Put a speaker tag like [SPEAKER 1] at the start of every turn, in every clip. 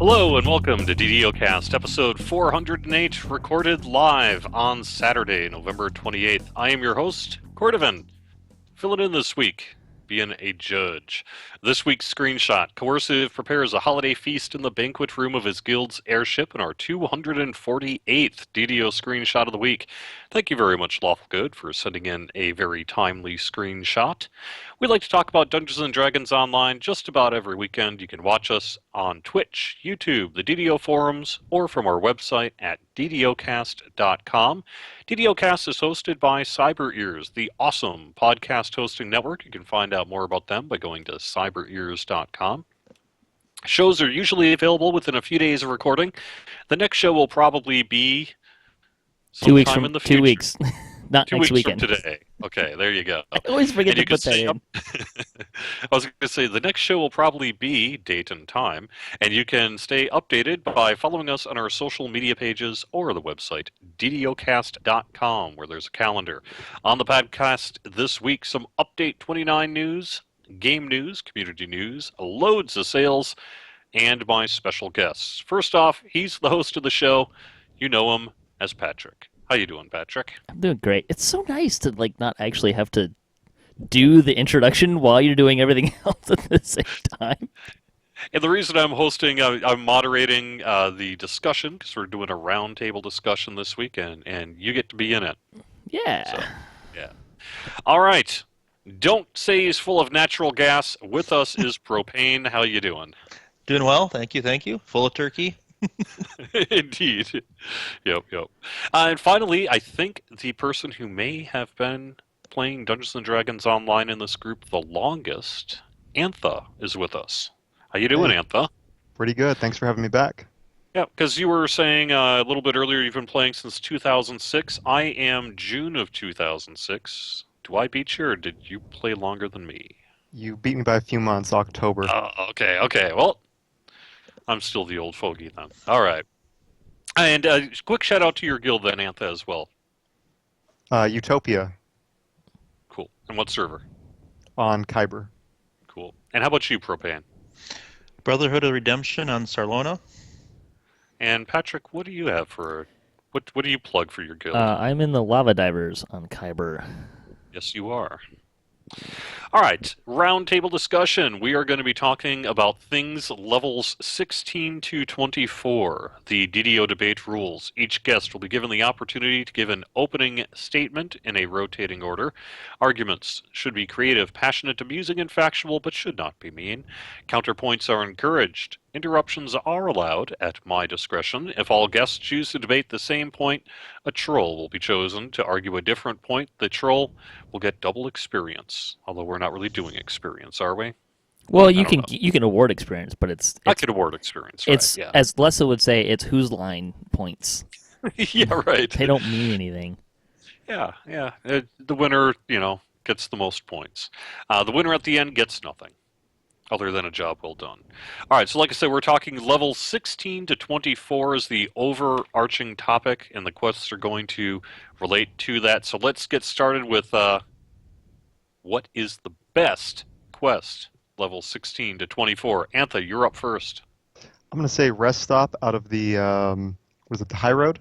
[SPEAKER 1] Hello and welcome to DDOCast, episode 408, recorded live on Saturday, November 28th. I am your host, Cordovan, filling in this week, being a judge. This week's screenshot: Coercive prepares a holiday feast in the banquet room of his guild's airship in our 248th DDO screenshot of the week. Thank you very much, Lawful Good, for sending in a very timely screenshot. We like to talk about Dungeons & Dragons Online just about every weekend. You can watch us on Twitch, YouTube, the DDO forums, or from our website at DDOcast.com. DDOcast is hosted by CyberEars, the awesome podcast hosting network. You can find out more about them by going to cyberears.com. Shows are usually available within a few days of recording. The next show will probably be sometime in the future.
[SPEAKER 2] 2 weeks. Not
[SPEAKER 1] Two
[SPEAKER 2] next
[SPEAKER 1] weeks
[SPEAKER 2] weekend.
[SPEAKER 1] from today. Okay, there you go.
[SPEAKER 2] I always forget
[SPEAKER 1] And you
[SPEAKER 2] to put
[SPEAKER 1] can
[SPEAKER 2] that
[SPEAKER 1] stay
[SPEAKER 2] in.
[SPEAKER 1] I was going to say the next show will probably be date and time, and you can stay updated by following us on our social media pages or the website DDOcast.com, where there's a calendar. On the podcast this week, some Update 29 news, game news, community news, loads of sales, and my special guests. First off, he's the host of the show. You know him as Patrick. How you doing, Patrick?
[SPEAKER 2] I'm doing great. It's so nice to not actually have to do the introduction while you're doing everything else at the same time.
[SPEAKER 1] And the reason I'm hosting, I'm moderating the discussion, because we're doing a roundtable discussion this weekend, and you get to be in it.
[SPEAKER 2] Yeah.
[SPEAKER 1] So, yeah. All right. Don't say he's full of natural gas. With us is Propane. How you doing?
[SPEAKER 3] Doing well, thank you. Full of turkey.
[SPEAKER 1] Indeed. Yep. And finally, I think the person who may have been playing Dungeons & Dragons Online in this group the longest, Antha, is with us. How you doing,
[SPEAKER 4] Hey.
[SPEAKER 1] Antha?
[SPEAKER 4] Pretty good. Thanks for having me back.
[SPEAKER 1] Yeah, because you were saying a little bit earlier you've been playing since 2006. I am June of 2006. Do I beat you, or did you play longer than me?
[SPEAKER 4] You beat me by a few months, October.
[SPEAKER 1] Okay. Well, I'm still the old fogey then. All right. And quick shout out to your guild then, Antha, as well.
[SPEAKER 4] Utopia
[SPEAKER 1] Cool. And what server?
[SPEAKER 4] on Kyber.
[SPEAKER 1] Cool. And how about you, Propane?
[SPEAKER 3] Brotherhood of Redemption on Sarlona.
[SPEAKER 1] And Patrick, what do you have for... What do you plug for your guild?
[SPEAKER 2] I'm in the Lava Divers on Kyber.
[SPEAKER 1] Yes, you are. All right, roundtable discussion. We are going to be talking about things levels 16 to 24, the DDO debate rules. Each guest will be given the opportunity to give an opening statement in a rotating order. Arguments should be creative, passionate, amusing, and factual, but should not be mean. Counterpoints are encouraged. Interruptions are allowed at my discretion. If all guests choose to debate the same point, a troll will be chosen to argue a different point. The troll will get double experience, although we're not really doing experience, are we?
[SPEAKER 2] Well,
[SPEAKER 1] I
[SPEAKER 2] you
[SPEAKER 1] don't
[SPEAKER 2] can award experience, but it's
[SPEAKER 1] I could award experience, right?
[SPEAKER 2] it's
[SPEAKER 1] Yeah.
[SPEAKER 2] as Lessa would say, it's whose line points.
[SPEAKER 1] Yeah, right.
[SPEAKER 2] They don't mean anything.
[SPEAKER 1] Yeah. The winner, gets the most points. The winner at the end gets nothing, other than a job well done. All right, so like I said, we're talking level 16 to 24 is the overarching topic, and the quests are going to relate to that. So let's get started with what is the best quest, level 16 to 24. Antha, you're up first.
[SPEAKER 4] I'm going to say Rest Stop out of the, the High Road?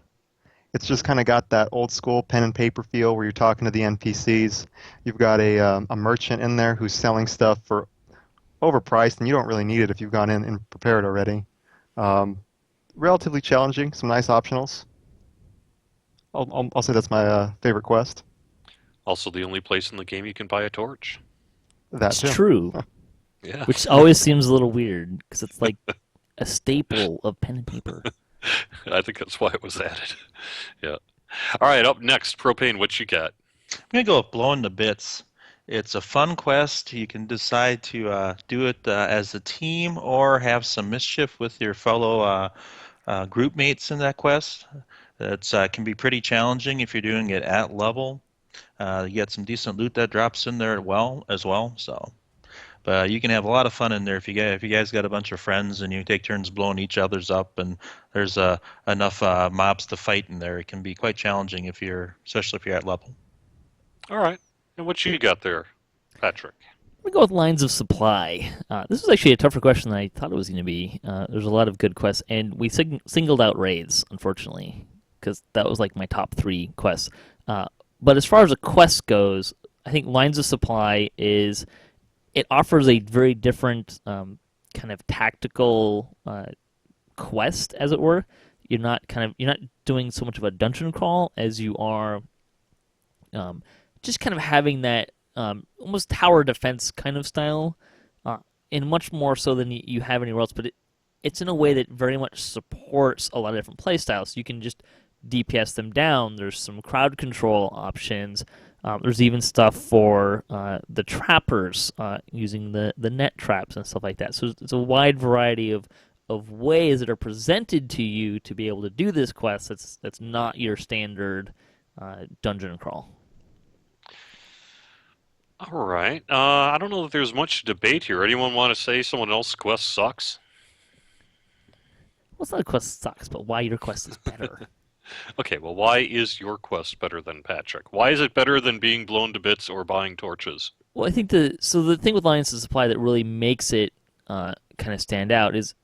[SPEAKER 4] It's just kind of got that old school pen and paper feel where you're talking to the NPCs. You've got a merchant in there who's selling stuff for overpriced, and you don't really need it if you've gone in and prepared already. Relatively challenging, some nice optionals. I'll say that's my favorite quest.
[SPEAKER 1] Also the only place in the game you can buy a torch.
[SPEAKER 4] That
[SPEAKER 2] It's
[SPEAKER 4] too.
[SPEAKER 2] true,
[SPEAKER 1] Yeah.
[SPEAKER 2] which always seems a little weird because it's like a staple of pen and paper.
[SPEAKER 1] I think that's why it was added. Yeah. All right, up next, Propane, what you got?
[SPEAKER 3] I'm going to go with Blowing to Bits. It's a fun quest. You can decide to do it as a team or have some mischief with your fellow group mates in that quest. It can be pretty challenging if you're doing it at level. You get some decent loot that drops in there as well. So, but you can have a lot of fun in there if you guys got a bunch of friends and you take turns blowing each other's up, and there's enough mobs to fight in there. It can be quite challenging especially if you're at level.
[SPEAKER 1] All right. And what you got there, Patrick?
[SPEAKER 2] I'm going to go with lines of supply. This was actually a tougher question than I thought it was going to be. There's a lot of good quests, and we singled out raids, unfortunately, because that was like my top 3 quests. But as far as a quest goes, I think lines of supply it offers a very different kind of tactical quest, as it were. You're not doing so much of a dungeon crawl as you are just kind of having that almost tower defense kind of style, and much more so than you have anywhere else. But it's in a way that very much supports a lot of different play styles. You can just DPS them down. There's some crowd control options. There's even stuff for the trappers using the net traps and stuff like that. So it's a wide variety of ways that are presented to you to be able to do this quest that's not your standard dungeon crawl.
[SPEAKER 1] All right. I don't know if there's much debate here. Anyone want to say someone else's quest sucks?
[SPEAKER 2] Well, it's not a quest sucks, but why your quest is better.
[SPEAKER 1] Okay, well, why is your quest better than Patrick? Why is it better than being blown to bits or buying torches?
[SPEAKER 2] Well, I think the thing with Lines of Supply that really makes it kind of stand out is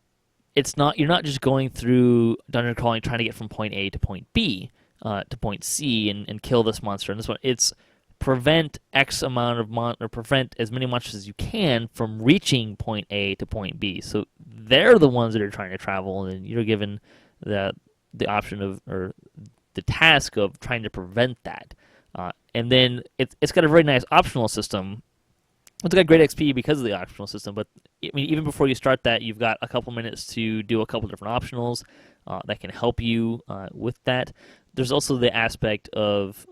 [SPEAKER 2] you're not just going through dungeon crawling trying to get from point A to point B to point C and kill this monster and this one. It's prevent X amount of or prevent as many monsters as you can from reaching point A to point B. So they're the ones that are trying to travel, and you're given the option of, or the task of, trying to prevent that. And then it's got a very nice optional system. It's got great XP because of the optional system, but I mean, even before you start that, you've got a couple minutes to do a couple different optionals that can help you with that. There's also the aspect of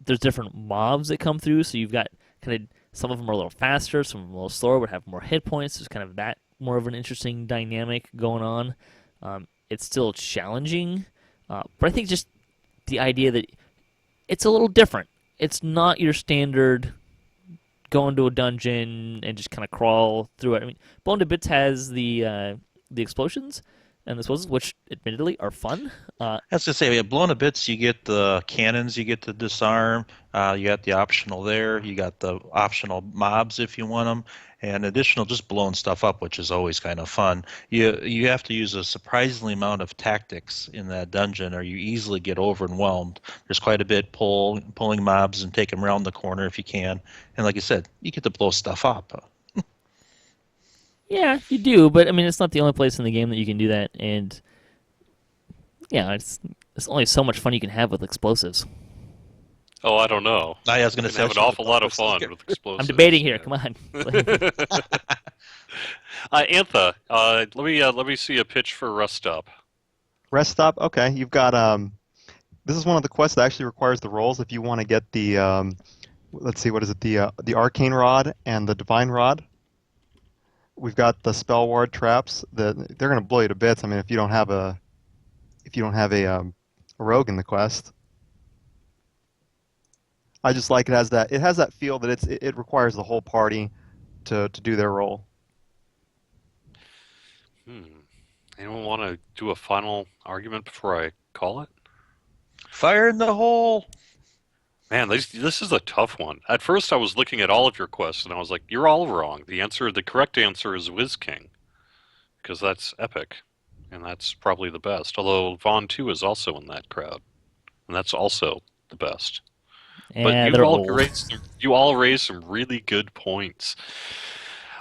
[SPEAKER 2] there's different mobs that come through, so you've got kind of, some of them are a little faster, some of them a little slower, but have more hit points. There's kind of that more of an interesting dynamic going on. It's still challenging, but I think just the idea that it's a little different. It's not your standard go into a dungeon and just kind of crawl through it. I mean, Blown to Bits has the explosions and the explosives, which admittedly are fun.
[SPEAKER 3] I was gonna say, Blown to Bits, you get the cannons, you get to disarm. You got the optional there. You got the optional mobs if you want them, and additional just blowing stuff up, which is always kind of fun. You have to use a surprisingly amount of tactics in that dungeon, or you easily get overwhelmed. There's quite a bit pulling mobs and take them around the corner if you can, and like I said, you get to blow stuff up.
[SPEAKER 2] Yeah, you do, but I mean, it's not the only place in the game that you can do that, and yeah, it's only so much fun you can have with explosives.
[SPEAKER 1] Oh, I don't know.
[SPEAKER 3] I was going
[SPEAKER 1] You
[SPEAKER 3] to
[SPEAKER 1] can have an awful lot of fun with explosives.
[SPEAKER 2] I'm debating here. Come on.
[SPEAKER 1] Antha, let me see a pitch for Rest Stop.
[SPEAKER 4] Rest stop. Okay, you've got this is one of the quests that actually requires the rolls if you want to get the let's see, what is it? The arcane rod and the divine rod. We've got the spell ward traps that they're going to blow you to bits. I mean, if you don't have a rogue in the quest. I just like it has that feel that it requires the whole party to do their role.
[SPEAKER 1] Anyone want to do a final argument before I call it?
[SPEAKER 3] Fire in the hole.
[SPEAKER 1] Man, this is a tough one. At first, I was looking at all of your quests, and I was like, "You're all wrong. The correct answer is Whiz King, because that's epic, and that's probably the best. Although Vaughn 2 is also in that crowd, and that's also the best."
[SPEAKER 2] Yeah,
[SPEAKER 1] But
[SPEAKER 2] they're
[SPEAKER 1] you all raised some really good points.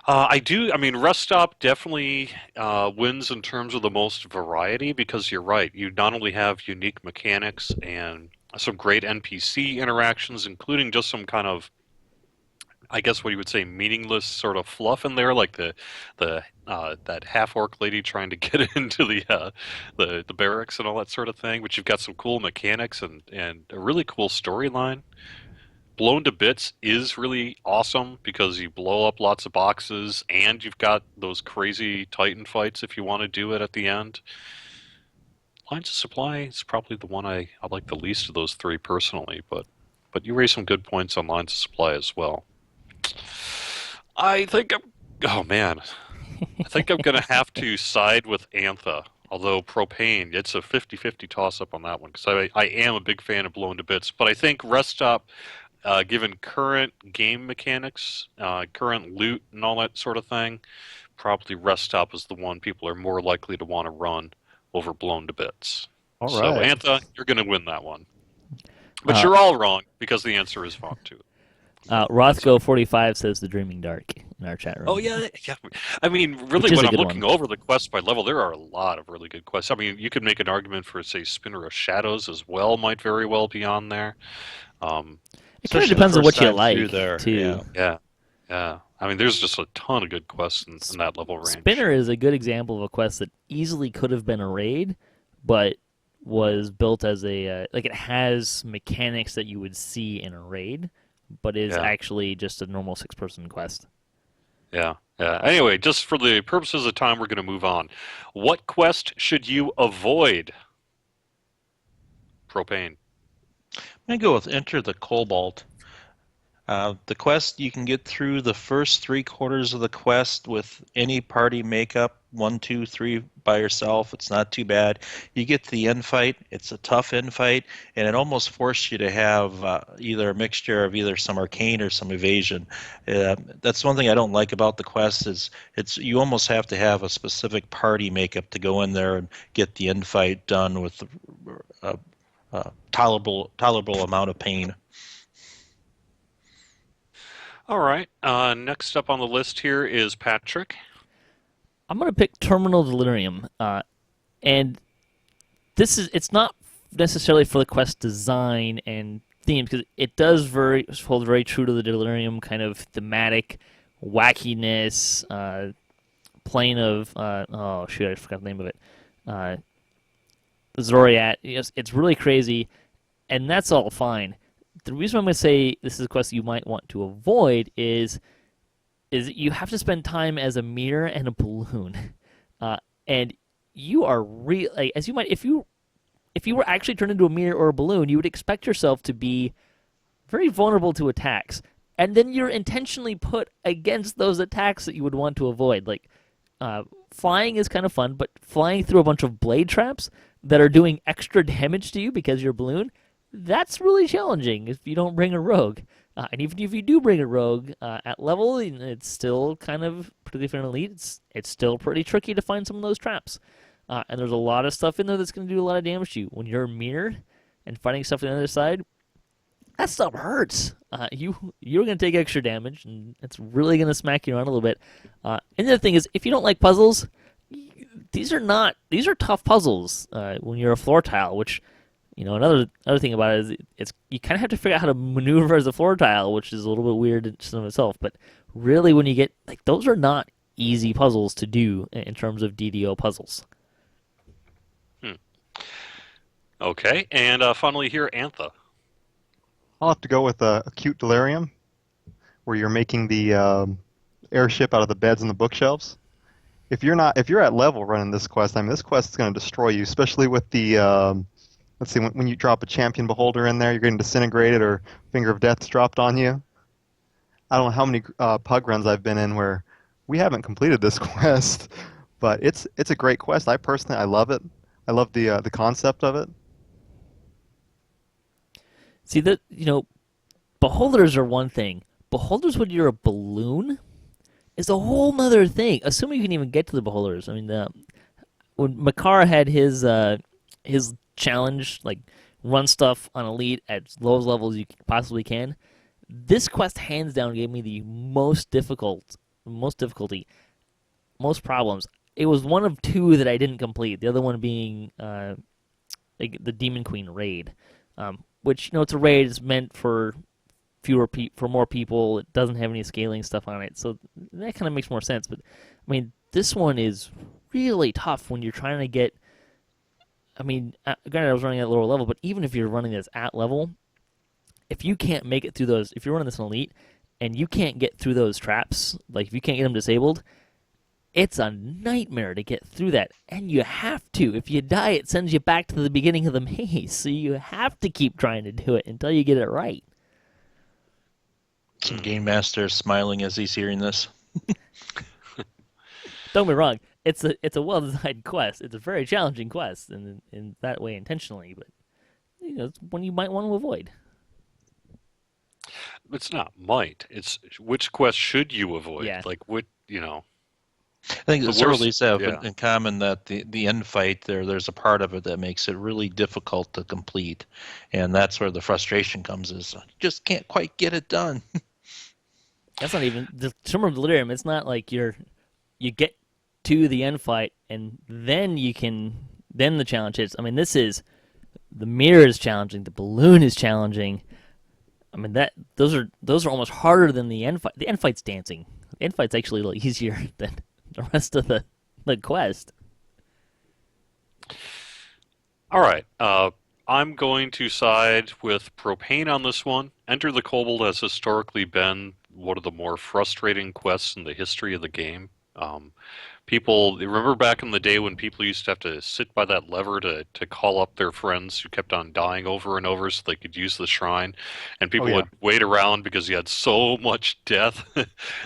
[SPEAKER 1] I mean, Rest Stop definitely wins in terms of the most variety, because you're right. You not only have unique mechanics and some great NPC interactions, including just some kind of, I guess what you would say, meaningless sort of fluff in there, like that half-orc lady trying to get into the barracks and all that sort of thing. But you've got some cool mechanics and a really cool storyline. Blown to Bits is really awesome because you blow up lots of boxes, and you've got those crazy Titan fights if you want to do it at the end. Lines of Supply is probably the one I like the least of those three personally, but you raised some good points on Lines of Supply as well. I think I'm going to have to side with Antha, although Propane, it's a 50-50 toss-up on that one, because I am a big fan of Blown to Bits, but I think Rest Stop given current game mechanics, current loot, and all that sort of thing, probably Rest Stop is the one people are more likely to want to run over Blown to Bits.
[SPEAKER 4] All
[SPEAKER 1] So,
[SPEAKER 4] right.
[SPEAKER 1] Antha, you're going to win that one. But
[SPEAKER 2] Uh,
[SPEAKER 1] you're all wrong because the answer is Vaught 2.
[SPEAKER 2] Rothko45 says the Dreaming Dark in our chat room.
[SPEAKER 1] Oh, yeah. I mean,
[SPEAKER 2] Which
[SPEAKER 1] really,
[SPEAKER 2] is
[SPEAKER 1] when
[SPEAKER 2] a
[SPEAKER 1] I'm
[SPEAKER 2] good
[SPEAKER 1] looking
[SPEAKER 2] one.
[SPEAKER 1] over the quests by level, there are a lot of really good quests. I mean, you could make an argument for, say, Spinner of Shadows as well, might very well be on there.
[SPEAKER 2] It kind of
[SPEAKER 3] Especially the
[SPEAKER 2] depends on
[SPEAKER 3] first
[SPEAKER 2] what you
[SPEAKER 3] time through
[SPEAKER 2] like,
[SPEAKER 3] there,
[SPEAKER 2] too.
[SPEAKER 1] Yeah. I mean, there's just a ton of good quests in that level range.
[SPEAKER 2] Spinner is a good example of a quest that easily could have been a raid, but was built as a like it has mechanics that you would see in a raid, but is actually just a normal 6-person quest.
[SPEAKER 1] Yeah. Anyway, just for the purposes of time, we're going to move on. What quest should you avoid? Propane.
[SPEAKER 3] I'm going to go with Enter the Cobalt. The quest, you can get through the first 3/4 of the quest with any party makeup, 1, 2, 3 by yourself. It's not too bad. You get to the end fight. It's a tough end fight, and it almost forces you to have either a mixture of either some arcane or some evasion. That's one thing I don't like about the quest is you almost have to have a specific party makeup to go in there and get the end fight done with a tolerable amount of pain.
[SPEAKER 1] All right. Next up on the list here is Patrick.
[SPEAKER 2] I'm gonna pick Terminal Delirium, and it's not necessarily for the quest design and theme because it does hold very true to the Delirium kind of thematic wackiness, plane of oh shoot, I forgot the name of it. Zoriat. Yes, it's really crazy, and that's all fine. The reason I'm going to say this is a quest you might want to avoid is you have to spend time as a mirror and a balloon, and you are as you might if you were actually turned into a mirror or a balloon, you would expect yourself to be very vulnerable to attacks, and then you're intentionally put against those attacks that you would want to avoid. Like flying is kind of fun, but flying through a bunch of blade traps that are doing extra damage to you because you're a balloon. That's really challenging if you don't bring a rogue. And even if you do bring a rogue at level, it's still kind of, particularly for an elite, it's still pretty tricky to find some of those traps. And there's a lot of stuff in there that's going to do a lot of damage to you. When you're mirrored and fighting stuff on the other side, that stuff hurts. You're going to take extra damage, and it's really going to smack you around a little bit. And the other thing is, if you don't like puzzles, these are tough puzzles when you're a floor tile, which... You know, another thing about it is you kind of have to figure out how to maneuver as a floor tile, which is a little bit weird in and of itself. But really, when you get those are not easy puzzles to do in terms of DDO puzzles.
[SPEAKER 1] Okay, and finally here, Antha.
[SPEAKER 4] I'll have to go with Acute Delirium, where you're making the airship out of the beds and the bookshelves. If you're at level running this quest, I mean, this quest is going to destroy you, especially with the let's see, when you drop a champion beholder in there, you're getting disintegrated or Finger of Death's dropped on you. I don't know how many pug runs I've been in where we haven't completed this quest, but it's a great quest. I love it. I love the concept of it.
[SPEAKER 2] See that beholders are one thing. Beholders when you're a balloon is a whole nother thing. Assuming you can even get to the beholders. I mean, when Makar had his challenge, like run stuff on elite at as low levels you possibly can, this quest hands down gave me the most difficulty, most problems. It was one of 2 that I didn't complete. The other one being the Demon Queen raid, which it's a raid. It's meant for for more people. It doesn't have any scaling stuff on it, so that kind of makes more sense. But I mean, this one is really tough when you're trying to get. I mean, granted, I was running at lower level, but even if you're running this at level, if you can't make it through those, if you're running this in elite, and you can't get through those traps, like if you can't get them disabled, it's a nightmare to get through that. And you have to. If you die, it sends you back to the beginning of the maze, so you have to keep trying to do it until you get it right.
[SPEAKER 3] Some game master smiling as he's hearing this.
[SPEAKER 2] Don't get me wrong. It's a well-designed quest. It's a very challenging quest, and in that way intentionally, but it's one you might want to avoid.
[SPEAKER 1] it's not might. It's which quest should you avoid?
[SPEAKER 2] Yeah.
[SPEAKER 1] Like what you know.
[SPEAKER 3] I think
[SPEAKER 1] The
[SPEAKER 3] several of
[SPEAKER 1] worst,
[SPEAKER 3] these have
[SPEAKER 1] yeah.
[SPEAKER 3] in common that the end fight there's a part of it that makes it really difficult to complete, and that's where the frustration comes. Is you just can't quite get it done.
[SPEAKER 2] That's not even the Terminal Delirium. It's not like you get to the end fight and then then the challenge hits. I mean, this is the mirror is challenging, the balloon is challenging. I mean those are almost harder than the end fight. The end fight's dancing. The end fight's actually a little easier than the rest of the quest.
[SPEAKER 1] All right. I'm going to side with Propane on this one. Enter the Kobold has historically been one of the more frustrating quests in the history of the game. People remember back in the day when people used to have to sit by that lever to call up their friends who kept on dying over and over so they could use the shrine, and people would wait around because you had so much death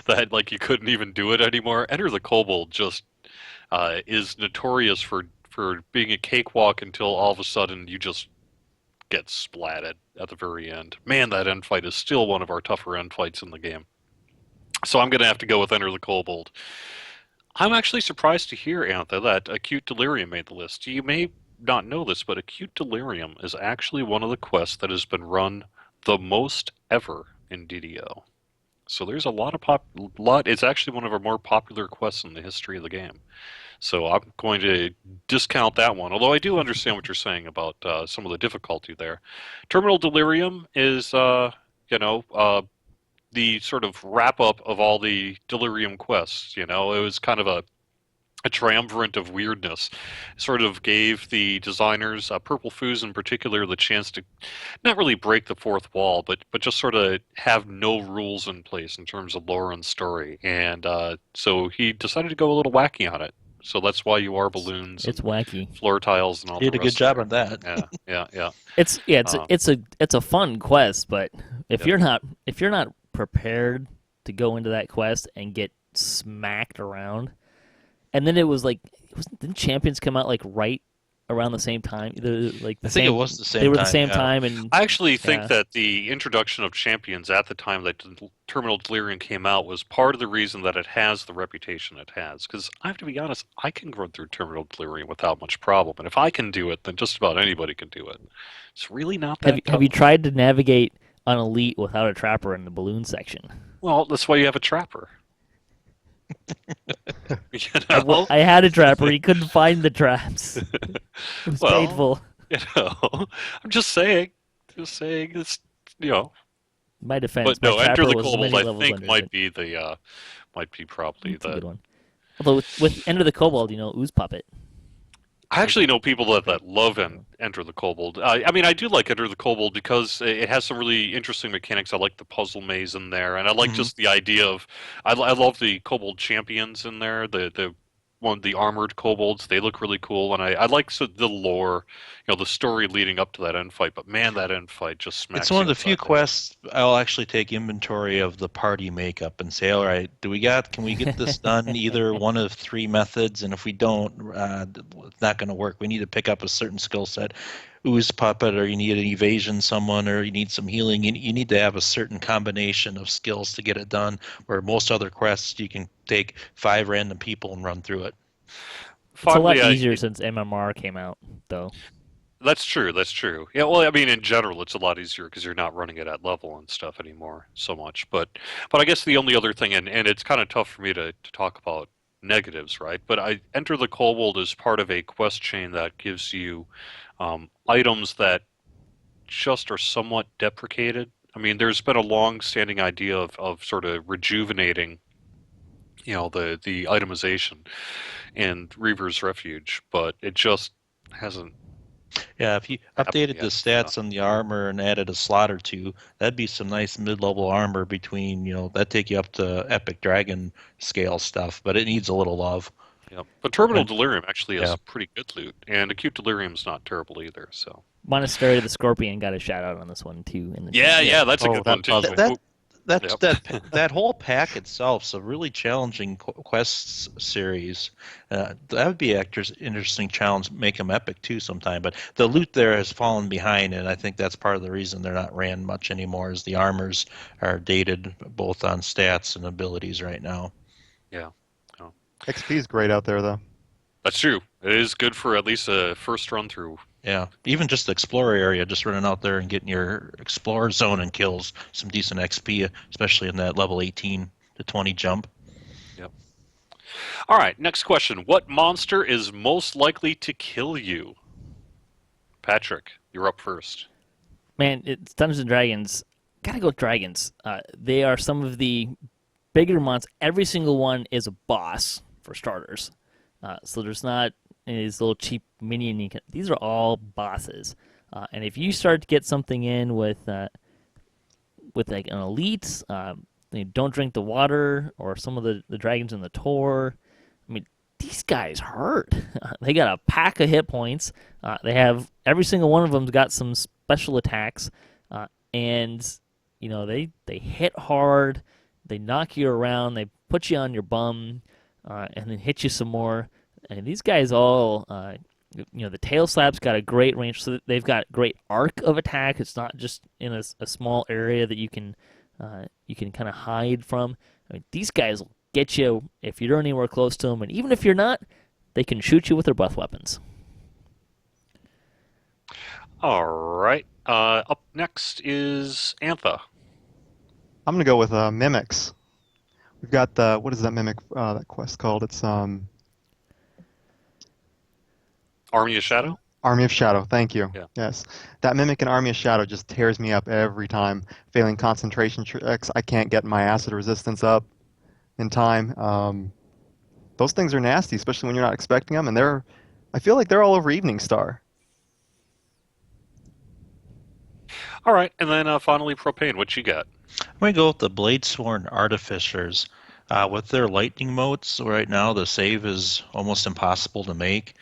[SPEAKER 1] that like you couldn't even do it anymore. Enter the Kobold just is notorious for being a cakewalk until all of a sudden you just get splatted at the very end. Man, that end fight is still one of our tougher end fights in the game. So I'm going to have to go with Enter the Kobold. I'm actually surprised to hear, Antha, that Acute Delirium made the list. You may not know this, but Acute Delirium is actually one of the quests that has been run the most ever in DDO. So there's a lot of it's actually one of our more popular quests in the history of the game. So I'm going to discount that one, although I do understand what you're saying about some of the difficulty there. Terminal Delirium is, the sort of wrap-up of all the Delirium quests. It was kind of a triumvirate of weirdness. Sort of gave the designers, Purple Foos in particular, the chance to not really break the fourth wall, but just sort of have no rules in place in terms of lore and story. And so he decided to go a little wacky on it. So that's why you are balloons.
[SPEAKER 2] It's wacky.
[SPEAKER 1] Floor tiles and all.
[SPEAKER 3] He did a good job on that.
[SPEAKER 1] Yeah.
[SPEAKER 2] It's a fun quest, but if you're not prepared to go into that quest and get smacked around, and then it was like, didn't Champions come out like right around the same time?
[SPEAKER 3] I think it was the same time.
[SPEAKER 2] They were the same time, and
[SPEAKER 1] I actually think that the introduction of Champions at the time that Terminal Delirium came out was part of the reason that it has the reputation it has. Because I have to be honest, I can run through Terminal Delirium without much problem, and if I can do it, then just about anybody can do it. It's really not that tough.
[SPEAKER 2] Have you tried to navigate on Elite without a trapper in the balloon section?
[SPEAKER 1] Well, that's why you have a trapper.
[SPEAKER 2] I had a trapper. He couldn't find the traps. It was painful.
[SPEAKER 1] I'm just saying. It's
[SPEAKER 2] My defense.
[SPEAKER 1] But no, Enter the
[SPEAKER 2] was
[SPEAKER 1] Kobold.
[SPEAKER 2] many
[SPEAKER 1] I
[SPEAKER 2] levels
[SPEAKER 1] think
[SPEAKER 2] under
[SPEAKER 1] might
[SPEAKER 2] it.
[SPEAKER 1] be probably
[SPEAKER 2] That's a
[SPEAKER 1] the
[SPEAKER 2] good one. Although with Enter the Kobold, Ooze Puppet.
[SPEAKER 1] I actually know people that love Enter the Kobold. I mean, I do like Enter the Kobold because it has some really interesting mechanics. I like the puzzle maze in there, and I like just the idea of. I love the Kobold champions in there. The armored kobolds, they look really cool, and I like the lore, the story leading up to that end fight. But man, that end fight just smacks.
[SPEAKER 3] It's one of the few quests I'll actually take inventory of the party makeup and say, all right, can we get this done either one of three methods? And if we don't, it's not going to work. We need to pick up a certain skill set. Ooze Puppet, or you need an evasion someone, or you need some healing. You need to have a certain combination of skills to get it done, where most other quests you can take 5 random people and run through it.
[SPEAKER 2] It's a lot easier since MMR came out, though.
[SPEAKER 1] That's true. Yeah, well, I mean, in general, it's a lot easier because you're not running it at level and stuff anymore so much. But I guess the only other thing, and it's kind of tough for me to talk about negatives, right? But I Enter the Kobold as part of a quest chain that gives you items that just are somewhat deprecated. I mean, there's been a long-standing idea of sort of rejuvenating, the itemization in Reaver's Refuge, but it just hasn't.
[SPEAKER 3] Yeah, if you updated the stats on the armor and added a slot or two, that'd be some nice mid-level armor between, that'd take you up to Epic Dragon scale stuff, but it needs a little love.
[SPEAKER 1] Yeah, but Terminal Delirium actually has pretty good loot, and Acute Delirium's not terrible either. So
[SPEAKER 2] Monastery of the Scorpion got a shout out on this one too.
[SPEAKER 1] Yeah, that's a good one too. Yep.
[SPEAKER 3] That whole pack itself's a really challenging quest series. That would be an interesting challenge. Make them epic too sometime. But the loot there has fallen behind, and I think that's part of the reason they're not ran much anymore. Is the armors are dated both on stats and abilities right now.
[SPEAKER 1] Yeah. Oh.
[SPEAKER 4] XP is great out there, though.
[SPEAKER 1] That's true. It is good for at least a first run through.
[SPEAKER 3] Yeah, even just the explorer area, just running out there and getting your explorer zone and kills, some decent XP, especially in that level 18 to 20 jump.
[SPEAKER 1] Yep. All right, next question. What monster is most likely to kill you? Patrick, you're up first.
[SPEAKER 2] Man, it's Dungeons and Dragons. Gotta go with dragons. They are some of the bigger monsters. Every single one is a boss for starters. So there's not these little cheap minion. These are all bosses. And if you start to get something in with like an elite, don't drink the water, or some of the dragons in the Tor, I mean, these guys hurt. They got a pack of hit points. They have every single one of them's got some special attacks, and they hit hard. They knock you around. They put you on your bum, and then hit you some more. And these guys all, the tail slap's got a great range. So they've got great arc of attack. It's not just in a small area that you can kind of hide from. I mean, these guys will get you if you're anywhere close to them, and even if you're not, they can shoot you with their breath weapons.
[SPEAKER 1] All right. Up next is Antha.
[SPEAKER 4] I'm gonna go with mimics. We've got what is that mimic that quest called? It's
[SPEAKER 1] Army of Shadow?
[SPEAKER 4] Army of Shadow. Thank you.
[SPEAKER 1] Yeah.
[SPEAKER 4] Yes, that mimic in Army of Shadow just tears me up every time. Failing concentration checks, I can't get my acid resistance up in time. Those things are nasty, especially when you're not expecting them, and I feel like they're all over Evening Star.
[SPEAKER 1] All right, and then finally Propane. What you got?
[SPEAKER 3] I'm going to go with the Bladesworn Artificers. With their lightning motes right now, the save is almost impossible to make.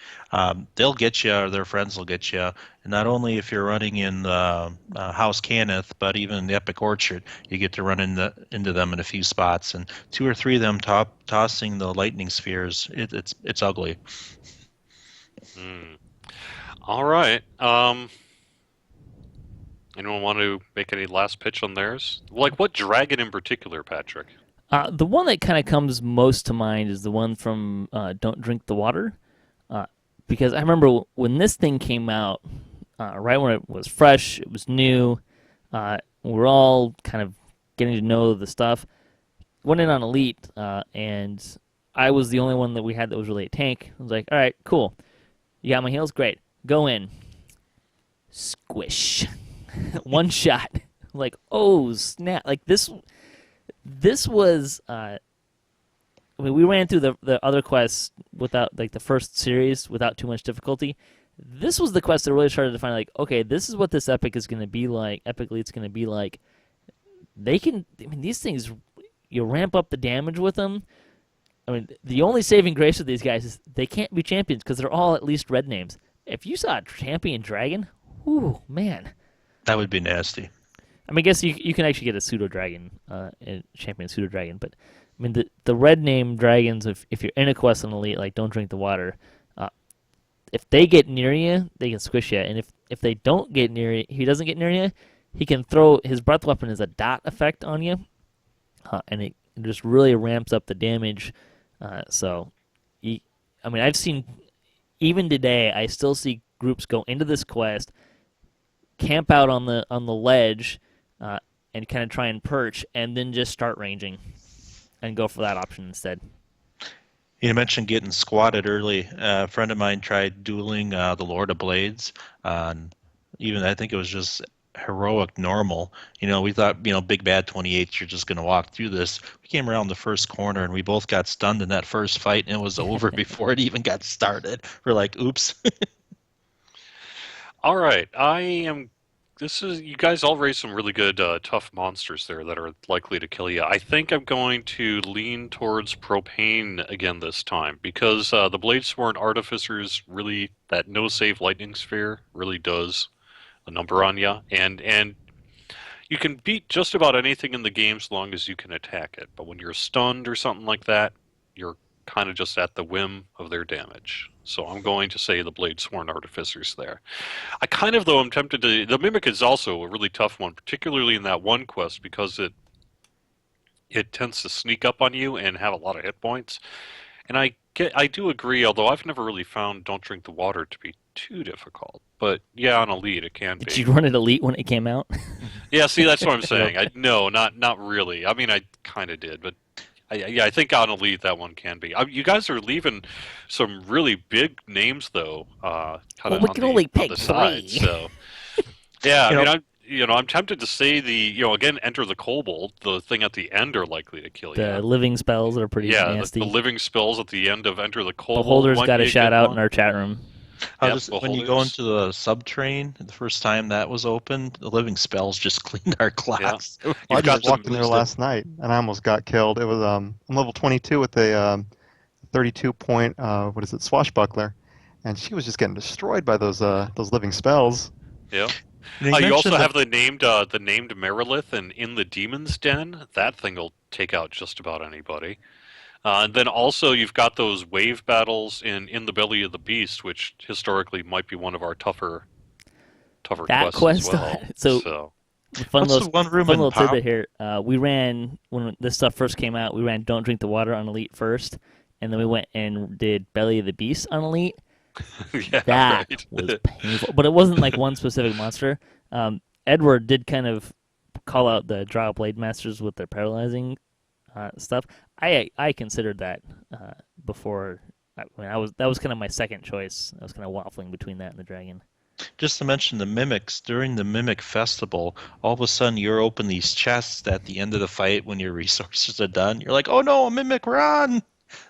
[SPEAKER 3] They'll get you, or their friends will get you. And not only if you're running in the House Cannith, but even in the Epic Orchard, you get to run into them in a few spots. And 2 or 3 of them tossing the lightning spheres, it's ugly.
[SPEAKER 1] All right. Anyone want to make any last pitch on theirs? Like what dragon in particular, Patrick?
[SPEAKER 2] The one that kind of comes most to mind is the one from Don't Drink the Water. Because I remember when this thing came out, right when it was fresh, it was new, we're all kind of getting to know the stuff. Went in on Elite, and I was the only one that we had that was really a tank. I was like, all right, cool. You got my heals? Great. Go in. Squish. One shot. Like, oh, snap. Like, this was... we ran through the other quests without, like, the first series without too much difficulty. This was the quest that really started to find, like, okay, this is what this epic is going to be like. Epic Elite's going to be like. These things, you ramp up the damage with them. I mean, the only saving grace with these guys is they can't be champions because they're all at least red names. If you saw a champion dragon, ooh, man.
[SPEAKER 3] That would be nasty.
[SPEAKER 2] I mean, I guess you can actually get a pseudo dragon, a champion pseudo dragon, but I mean the red name dragons. If you're in a quest on Elite, like Don't Drink the Water, if they get near you, they can squish you, and if they don't get near you, he doesn't get near you, he can throw his breath weapon as a dot effect on you, and it just really ramps up the damage. I've seen even today, I still see groups go into this quest, camp out on the ledge, and kind of try and perch, and then just start ranging, and go for that option instead.
[SPEAKER 3] You mentioned getting squatted early. A friend of mine tried dueling the Lord of Blades on even, I think it was just heroic normal. We thought, big bad 28, you're just going to walk through this. We came around the first corner, and we both got stunned in that first fight, and it was over before it even got started. We're like, oops.
[SPEAKER 1] All right, you guys all raised some really good tough monsters there that are likely to kill you. I think I'm going to lean towards Propane again this time because the Bladesworn Artificers really, that no save lightning sphere really does a number on you, and You can beat just about anything in the game as long as you can attack it, but when you're stunned or something like that, you're kind of just at the whim of their damage. So I'm going to say the Blade Sworn Artificers there. I kind of, though, am tempted to... The Mimic is also a really tough one, particularly in that one quest, because it tends to sneak up on you and have a lot of hit points. And I do agree, although I've never really found Don't Drink the Water to be too difficult. But yeah, on Elite it can be.
[SPEAKER 2] Did you run it Elite when it came out?
[SPEAKER 1] Yeah, see, that's what I'm saying. No, not really. I mean, I kind of did, but I think on Elite that one can be. You guys are leaving some really big names though.
[SPEAKER 2] Well, we can only pick
[SPEAKER 1] the side,
[SPEAKER 2] three.
[SPEAKER 1] So yeah, I mean, I'm tempted to say again, Enter the Kobold. The thing at the end are likely to kill you.
[SPEAKER 2] The living spells are pretty nasty.
[SPEAKER 1] The living spells at the end of Enter the Kobold.
[SPEAKER 2] Beholder's got a shout out in our chat room.
[SPEAKER 3] When you go into the subtrain, the first time that was open, the living spells just cleaned our class.
[SPEAKER 1] Yeah.
[SPEAKER 4] I just walked in there last night and I almost got killed. It was I'm level 22 with a 32 point swashbuckler, and she was just getting destroyed by those living spells.
[SPEAKER 1] Yeah. You also have the named Merilith and in the Demon's Den. That thing will take out just about anybody. And then also you've got those wave battles in the Belly of the Beast, which historically might be one of our tougher quests as well.
[SPEAKER 2] So fun little tidbit here. We ran, when this stuff first came out, we ran Don't Drink the Water on Elite first, and then we went and did Belly of the Beast on Elite.
[SPEAKER 1] Yeah,
[SPEAKER 2] that
[SPEAKER 1] right.
[SPEAKER 2] was painful. But it wasn't like one specific monster. Edward did kind of call out the Drow Blade Masters with their paralyzing stuff. I considered that before. That was kind of my second choice. I was kind of waffling between that and the dragon.
[SPEAKER 3] Just to mention the mimics, during the Mimic Festival, all of a sudden you're open these chests at the end of the fight when your resources are done. You're like, oh no, a Mimic, run!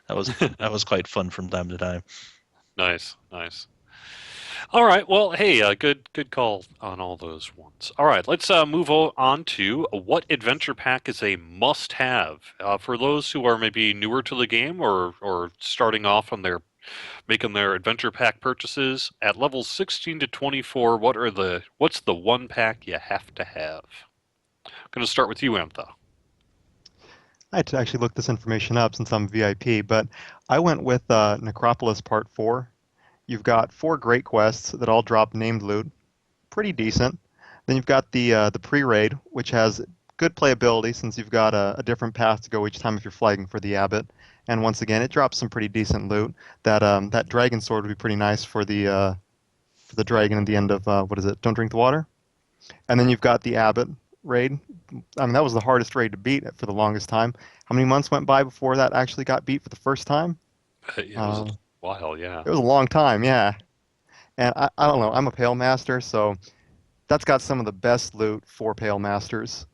[SPEAKER 3] That was quite fun from time to time.
[SPEAKER 1] Nice. All right. Well, hey, good call on all those ones. All right, let's move on to what adventure pack is a must-have for those who are maybe newer to the game or starting off on making their adventure pack purchases at levels 16 to 24. What's the one pack you have to have? I'm going to start with you, Antha.
[SPEAKER 4] I had to actually look this information up since I'm VIP, but I went with Necropolis Part 4. You've got 4 great quests that all drop named loot. Pretty decent. Then you've got the pre-raid, which has good playability since you've got a different path to go each time if you're flagging for the abbot. And once again, it drops some pretty decent loot. That dragon sword would be pretty nice for the dragon at the end of Don't Drink the Water. And then you've got the abbot raid. I mean, that was the hardest raid to beat for the longest time. How many months went by before that actually got beat for the first time?
[SPEAKER 1] It was a while, yeah.
[SPEAKER 4] It was a long time, yeah. And I don't know, I'm a Pale Master, so that's got some of the best loot for Pale Masters.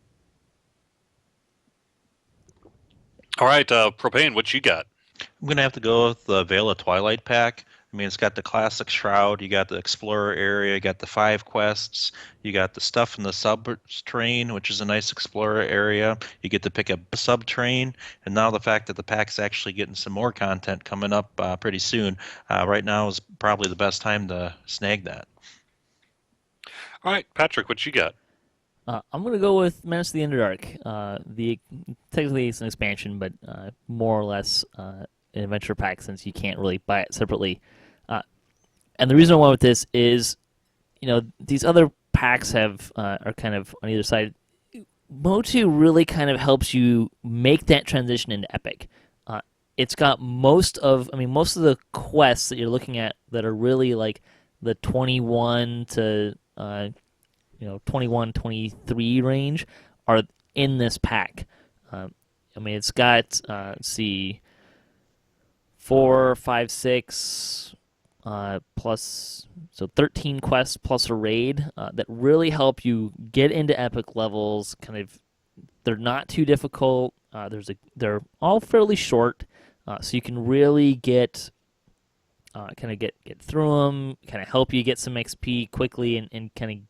[SPEAKER 1] All right, Propane, what you got?
[SPEAKER 3] I'm going to have to go with the Veil of Twilight pack. I mean, it's got the classic Shroud, you got the Explorer area, you got the 5 quests, you got the stuff in the sub-train, which is a nice Explorer area. You get to pick a sub-train, and now the fact that the pack's actually getting some more content coming up pretty soon, right now is probably the best time to snag that.
[SPEAKER 1] All right, Patrick, what you got?
[SPEAKER 2] I'm going to go with Menace of the Underdark. Technically it's an expansion, but more or less an adventure pack since you can't really buy it separately. And the reason I went with this is, these other packs are kind of on either side. Motu really kind of helps you make that transition into Epic. It's got most of the quests that you're looking at that are really like the 21 to 21, 23 range are in this pack. It's got, let's see, 4, 5, 6, plus, so 13 quests plus a raid that really help you get into epic levels. They're not too difficult. They're all fairly short, so you can really get through them. Kind of help you get some XP quickly and kind of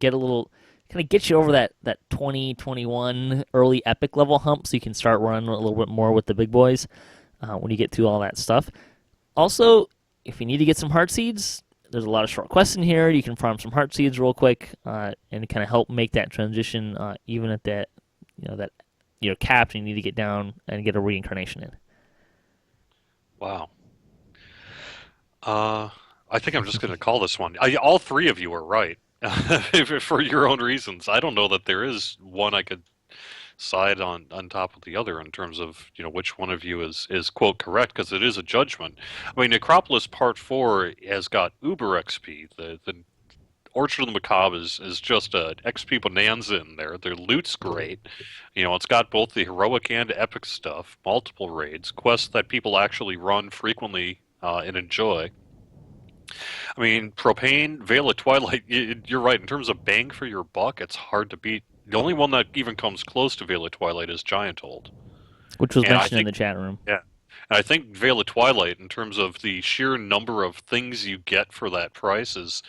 [SPEAKER 2] get you over that 20, 21 early epic level hump, so you can start running a little bit more with the big boys when you get through all that stuff. Also, if you need to get some heart seeds, there's a lot of short quests in here. You can farm some heart seeds real quick, and kind of help make that transition, even at that, capped. You need to get down and get a reincarnation in.
[SPEAKER 1] Wow. I think I'm just going to call this one. All three of you are right for your own reasons. I don't know that there is one I could side on top of the other in terms of which one of you is quote correct, because it is a judgment. I mean, Necropolis Part 4 has got Uber XP. The Orchard of the Macabre is just a XP bonanza in there. Their loot's great. It's got both the heroic and epic stuff, multiple raids, quests that people actually run frequently and enjoy. I mean, Propane, Veil of Twilight, you're right. In terms of bang for your buck, it's hard to beat. The only one that even comes close to Veil of Twilight is Gianthold.
[SPEAKER 2] Which was mentioned in the chat room.
[SPEAKER 1] Yeah. And I think Veil of Twilight, in terms of the sheer number of things you get for that price, is,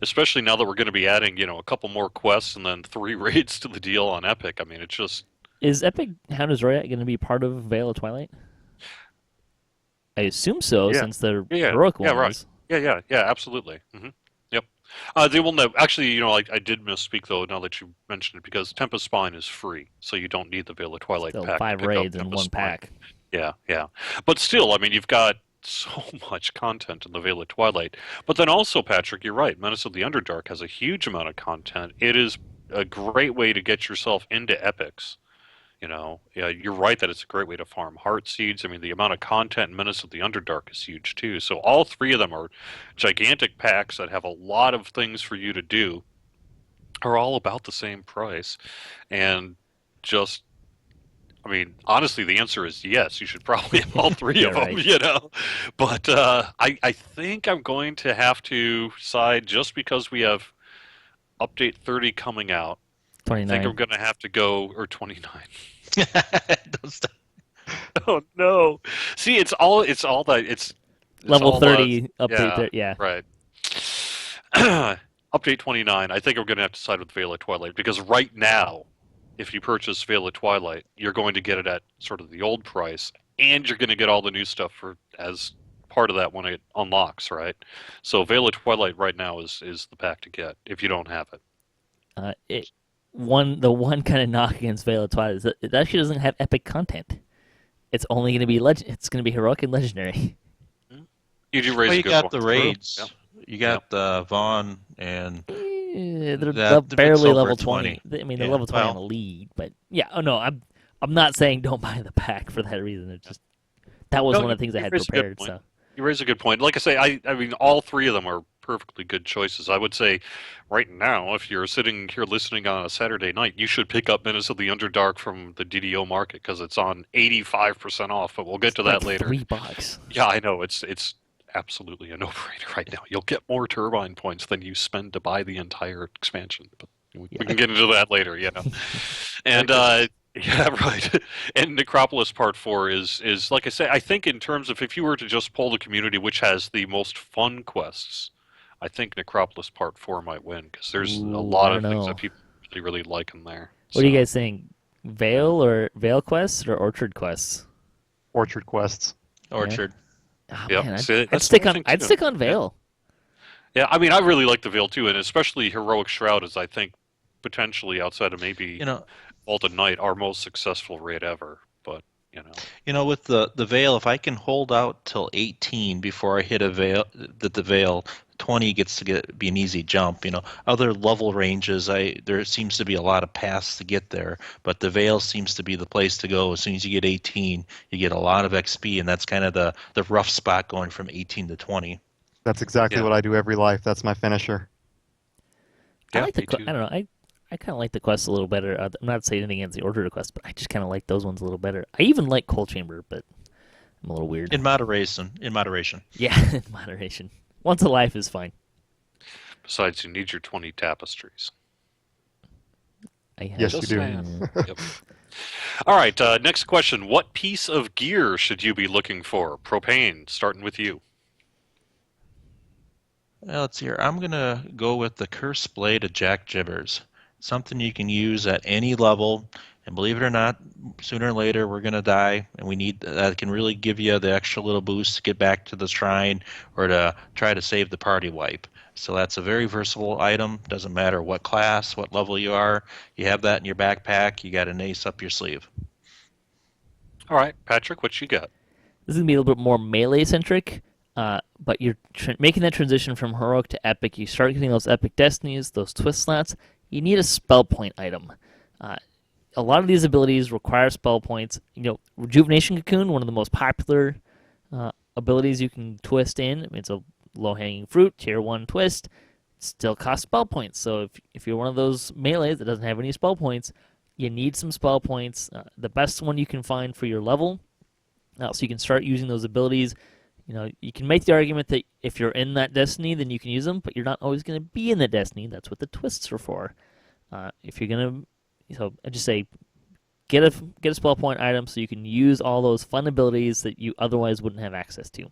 [SPEAKER 1] especially now that we're going to be adding, a couple more quests and then 3 raids to the deal on Epic. I mean, it's just...
[SPEAKER 2] Is Epic Hounders Royat going to be part of Veil of Twilight? I assume so, since the heroic one is.
[SPEAKER 1] Yeah, absolutely. Mm-hmm. Yep. They will know. Actually, I did misspeak, though, now that you mentioned it, because Tempest Spine is free, so you don't need the Veil of Twilight
[SPEAKER 2] Still
[SPEAKER 1] pack.
[SPEAKER 2] 5 raids in one pack.
[SPEAKER 1] Yeah. But still, I mean, you've got so much content in the Veil of Twilight. But then also, Patrick, you're right. Menace of the Underdark has a huge amount of content. It is a great way to get yourself into epics. You're right that it's a great way to farm heart seeds. I mean, the amount of content in Menace of the Underdark is huge too. So all 3 of them are gigantic packs that have a lot of things for you to do, are all about the same price. And just, I mean, honestly, the answer is yes. You should probably have all 3 of them,
[SPEAKER 2] right.
[SPEAKER 1] But I think I'm going to have to side, just because we have update 30 coming out.
[SPEAKER 2] 29.
[SPEAKER 1] I think I'm going to have to go, or 29.
[SPEAKER 3] Don't stop.
[SPEAKER 1] Oh no! See, it's all that it's
[SPEAKER 2] level
[SPEAKER 1] all
[SPEAKER 2] 30 update. Yeah.
[SPEAKER 1] Right. Update 29. I think I'm going to have to side with Veil of Twilight, because right now, if you purchase Veil of Twilight, you're going to get it at sort of the old price, and you're going to get all the new stuff as part of that when it unlocks. Right. So Veil of Twilight right now is the pack to get if you don't have it.
[SPEAKER 2] The one kind of knock against Veil of Twilight is that it actually doesn't have epic content. It's only going to be it's going to be heroic and legendary.
[SPEAKER 1] You do raise
[SPEAKER 3] you got the raids.
[SPEAKER 1] Yeah.
[SPEAKER 3] You got Vaughn and
[SPEAKER 2] they're barely level 20. I mean, they're level 20 on the lead, but yeah. Oh no, I'm not saying don't buy the pack for that reason. It's just that was one of the things I had prepared. So
[SPEAKER 1] you raise a good point. Like I say, I mean, all 3 of them are perfectly good choices. I would say right now, if you're sitting here listening on a Saturday night, you should pick up Menace of the Underdark from the DDO market, because it's on 85% off, but we'll get to that later.
[SPEAKER 2] $3.
[SPEAKER 1] Yeah, I know. It's absolutely a no-brainer right now. You'll get more turbine points than you spend to buy the entire expansion, but we can get into that later, And yeah, right. And Necropolis Part 4 is like I say, I think in terms of, if you were to just poll the community which has the most fun quests, I think Necropolis Part 4 might win, because there's a lot of things that people really like in there.
[SPEAKER 2] What do you guys think? Veil quests or Orchard quests?
[SPEAKER 4] Orchard quests.
[SPEAKER 3] Orchard.
[SPEAKER 2] Oh,
[SPEAKER 1] Yep.
[SPEAKER 2] man,
[SPEAKER 1] See,
[SPEAKER 2] I'd stick on Veil.
[SPEAKER 1] Yeah, I mean, I really like the Veil too, and especially Heroic Shroud is, I think, potentially, outside of maybe Vaulted Knight, our most successful raid ever. But
[SPEAKER 3] with the Veil, if I can hold out till 18 before I hit a Veil, the Veil 20 gets to be an easy jump. Other level ranges, there seems to be a lot of paths to get there, but the Veil seems to be the place to go. As soon as you get 18, you get a lot of XP, and that's kind of the rough spot going from 18 to 20.
[SPEAKER 4] That's exactly what I do every life. That's my finisher.
[SPEAKER 2] I like I don't know. I kind of like the quests a little better. I'm not saying anything against the Order quests, but I just kind of like those ones a little better. I even like Coal Chamber, but I'm a little weird.
[SPEAKER 3] In moderation.
[SPEAKER 2] Yeah, in moderation. Once a life is fine.
[SPEAKER 1] Besides, you need your 20 tapestries.
[SPEAKER 4] Yes, you do.
[SPEAKER 1] Yep. All right, next question. What piece of gear should you be looking for? Propane, starting with you.
[SPEAKER 3] Well, let's see here. I'm going to go with the Curse Blade of Jack Jibbers. Something you can use at any level. And believe it or not, sooner or later we're going to die, and we need that can really give you the extra little boost to get back to the shrine or to try to save the party wipe. So that's a very versatile item. Doesn't matter what class, what level you are. You have that in your backpack. You got an ace up your sleeve.
[SPEAKER 1] All right, Patrick, what you got?
[SPEAKER 2] This is going to be a little bit more melee-centric, but you're making that transition from heroic to epic. You start getting those epic destinies, those twist slots. You need a spell point item. A lot of these abilities require spell points. Rejuvenation Cocoon, one of the most popular abilities you can twist in. It's a low-hanging fruit, tier 1 twist. Still costs spell points. So if you're one of those melees that doesn't have any spell points, you need some spell points. The best one you can find for your level, so you can start using those abilities. You can make the argument that if you're in that destiny, then you can use them, but you're not always going to be in the destiny. That's what the twists are for. If you're going to, I just say, get a spell point item so you can use all those fun abilities that you otherwise wouldn't have access to.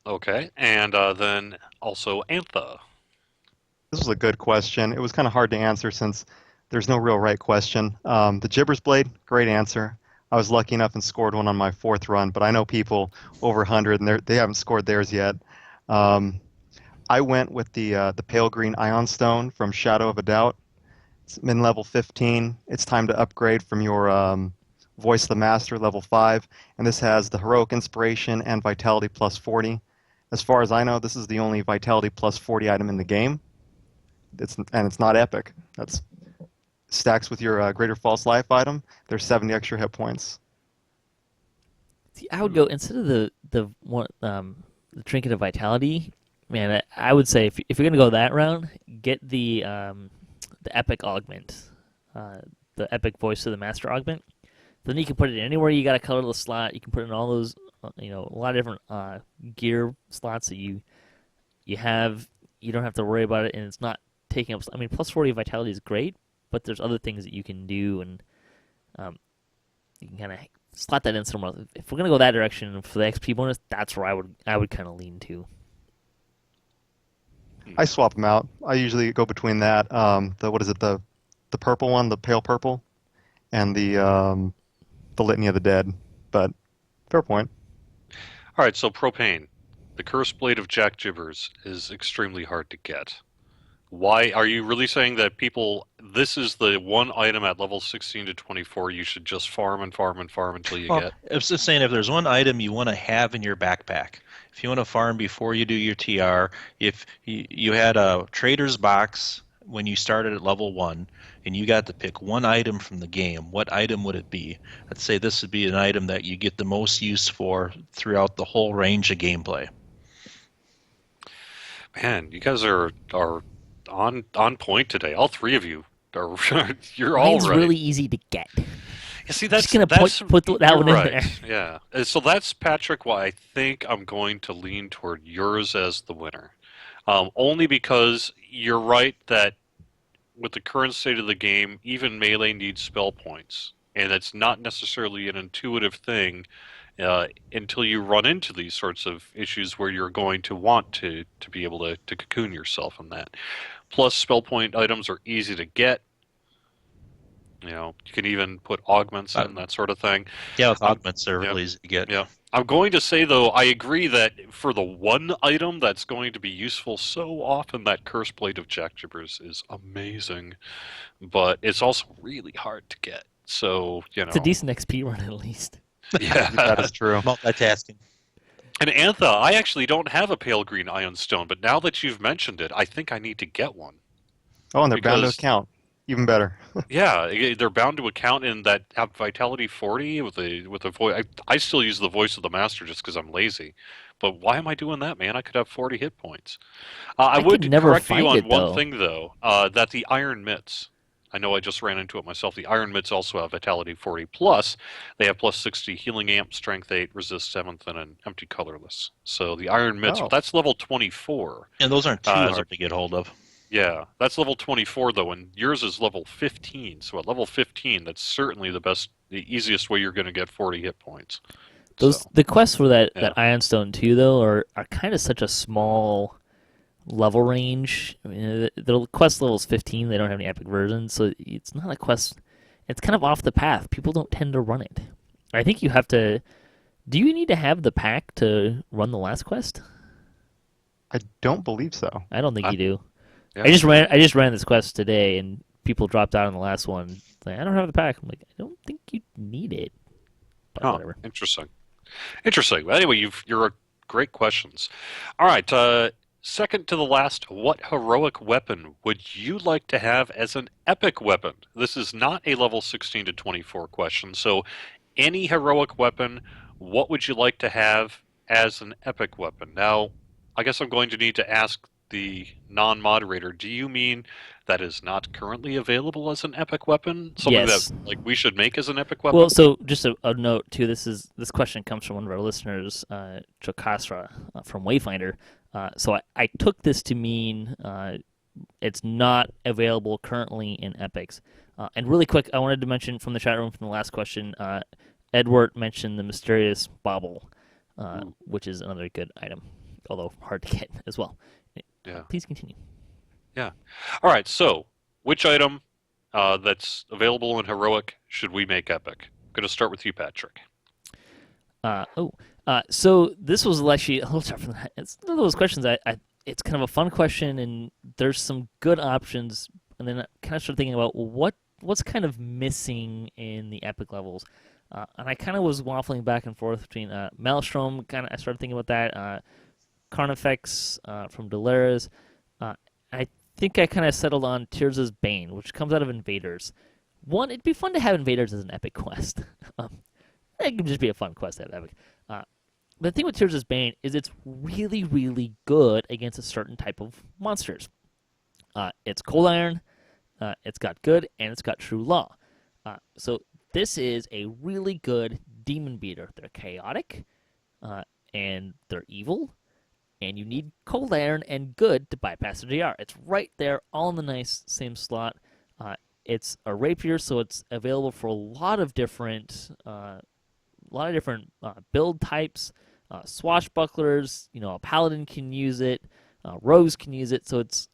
[SPEAKER 1] Okay. And then also Antha.
[SPEAKER 4] This was a good question. It was kind of hard to answer since there's no real right question. The Gibbers Blade, great answer. I was lucky enough and scored one on my 4th run, but I know people over 100 and they haven't scored theirs yet. I went with the Pale Green Ion Stone from Shadow of a Doubt. It's min-level 15. It's time to upgrade from your Voice of the Master, level 5. And this has the Heroic Inspiration and Vitality plus 40. As far as I know, this is the only Vitality plus 40 item in the game. It's not epic. That's stacks with your Greater False Life item. There's 70 extra hit points.
[SPEAKER 2] See, I would go instead of the Trinket of Vitality. Man, I would say if you're gonna go that route, get the Epic Augment, the Epic Voice of the Master Augment. Then you can put it anywhere you got a colorless slot. You can put it in all those, a lot of different gear slots that you have. You don't have to worry about it, and it's not taking up. I mean, plus 40 Vitality is great, but there's other things that you can do, and you can kind of slot that in somewhere. If we're gonna go that direction for the XP bonus, that's where I would kind of lean to.
[SPEAKER 4] I swap them out. I usually go between that, the purple one, the pale purple, and the Litany of the Dead. But fair point.
[SPEAKER 1] All right, so Propane. The Cursed Blade of Jack Gibbers is extremely hard to get. Why are you really saying that this is the one item at level 16 to 24 you should just farm and farm and farm until you get?
[SPEAKER 3] I was just saying, if there's one item you want to have in your backpack, if you want to farm before you do your TR, if you had a trader's box when you started at level 1 and you got to pick one item from the game, what item would it be? I'd say this would be an item that you get the most use for throughout the whole range of gameplay.
[SPEAKER 1] Man, you guys are on point today. All three of you are. You're
[SPEAKER 2] Mine's
[SPEAKER 1] all right.
[SPEAKER 2] really easy to get.
[SPEAKER 1] You see, that's
[SPEAKER 2] just gonna put that one
[SPEAKER 1] right.
[SPEAKER 2] in there.
[SPEAKER 1] Yeah. So that's, Patrick, why I think I'm going to lean toward yours as the winner. Only because you're right that with the current state of the game, even melee needs spell points, and it's not necessarily an intuitive thing until you run into these sorts of issues where you're going to want to be able to cocoon yourself in that. Plus, spell point items are easy to get. You can even put augments in, that sort of thing.
[SPEAKER 3] Yeah, with augments, they're really easy to get.
[SPEAKER 1] Yeah. I'm going to say, though, I agree that for the one item that's going to be useful so often, that Cursed Blade of Jack Gibbers is amazing. But it's also really hard to get. So,
[SPEAKER 2] It's a decent XP run, at least.
[SPEAKER 1] Yeah.
[SPEAKER 4] That is true.
[SPEAKER 3] Multitasking.
[SPEAKER 1] And Antha, I actually don't have a Pale Green Ion Stone, but now that you've mentioned it, I think I need to get one.
[SPEAKER 4] Oh, and they're bound to account. Even better.
[SPEAKER 1] Yeah, they're bound to account in that have Vitality 40 with a voice. I still use the Voice of the Master just because I'm lazy. But why am I doing that, man? I could have 40 hit points. I would correct you on one thing, though, that the Iron Mitts, I know I just ran into it myself, the Iron Mitts also have Vitality 40 plus. They have plus 60 Healing Amp, Strength 8, Resist 7th, and an Empty Colorless. So the Iron Mitts, that's level 24.
[SPEAKER 3] And those aren't too hard to get hold of.
[SPEAKER 1] Yeah, that's level 24, though, and yours is level 15. So at level 15, that's certainly the easiest way you're going to get 40 hit points.
[SPEAKER 2] The quests for that Iron Stone, too, though, are kind of such a small level range. I mean, the quest level is 15. They don't have any epic versions, so it's not a quest. It's kind of off the path. People don't tend to run it. I think you have to. Do you need to have the pack to run the last quest?
[SPEAKER 4] I don't believe so.
[SPEAKER 2] I don't think
[SPEAKER 1] I-
[SPEAKER 2] you do.
[SPEAKER 1] Yeah.
[SPEAKER 2] I just ran this quest today, and people dropped out on the last one. It's like, I don't have the pack. I'm like, I don't think you need it. But
[SPEAKER 1] Huh,
[SPEAKER 2] whatever.
[SPEAKER 1] interesting. Interesting. Well, anyway, you're great questions. All right. Second to the last, what heroic weapon would you like to have as an epic weapon? This is not a level 16 to 24 question. So, any heroic weapon, what would you like to have as an epic weapon? Now, I guess I'm going to need to ask the non-moderator. Do you mean that is not currently available as an epic weapon? Something
[SPEAKER 2] Yes.
[SPEAKER 1] that like we should make as an epic weapon?
[SPEAKER 2] Well, so just a note too. This question comes from one of our listeners, Chokasra from Wayfinder. So I took this to mean it's not available currently in epics. And really quick, I wanted to mention from the chat room from the last question, Edward mentioned the mysterious bauble, which is another good item, although hard to get as well.
[SPEAKER 1] Yeah.
[SPEAKER 2] Please continue.
[SPEAKER 1] Yeah. All right. So, which item that's available in heroic should we make epic? I'm going to start with you, Patrick.
[SPEAKER 2] So this was actually a little tougher. It's one of those questions. It's kind of a fun question, and there's some good options. And then I kind of started thinking about what's kind of missing in the epic levels. And I kind of was waffling back and forth between Maelstrom. I started thinking about that. Carnifex from Delaris. I think I kind of settled on Tears' Bane, which comes out of Invaders. One, it'd be fun to have Invaders as an epic quest. It could just be a fun quest to have epic. The thing with Tears' Bane is it's really, really good against a certain type of monsters. It's Cold Iron, it's got good, and it's got True Law. So this is a really good demon beater. They're chaotic, and they're evil, and you need Cold Iron and good to bypass the GR. It's right there, all in the nice same slot. It's a rapier, so it's available for a lot of different build types. Swashbucklers, a paladin can use it. Rogues can use it. So it's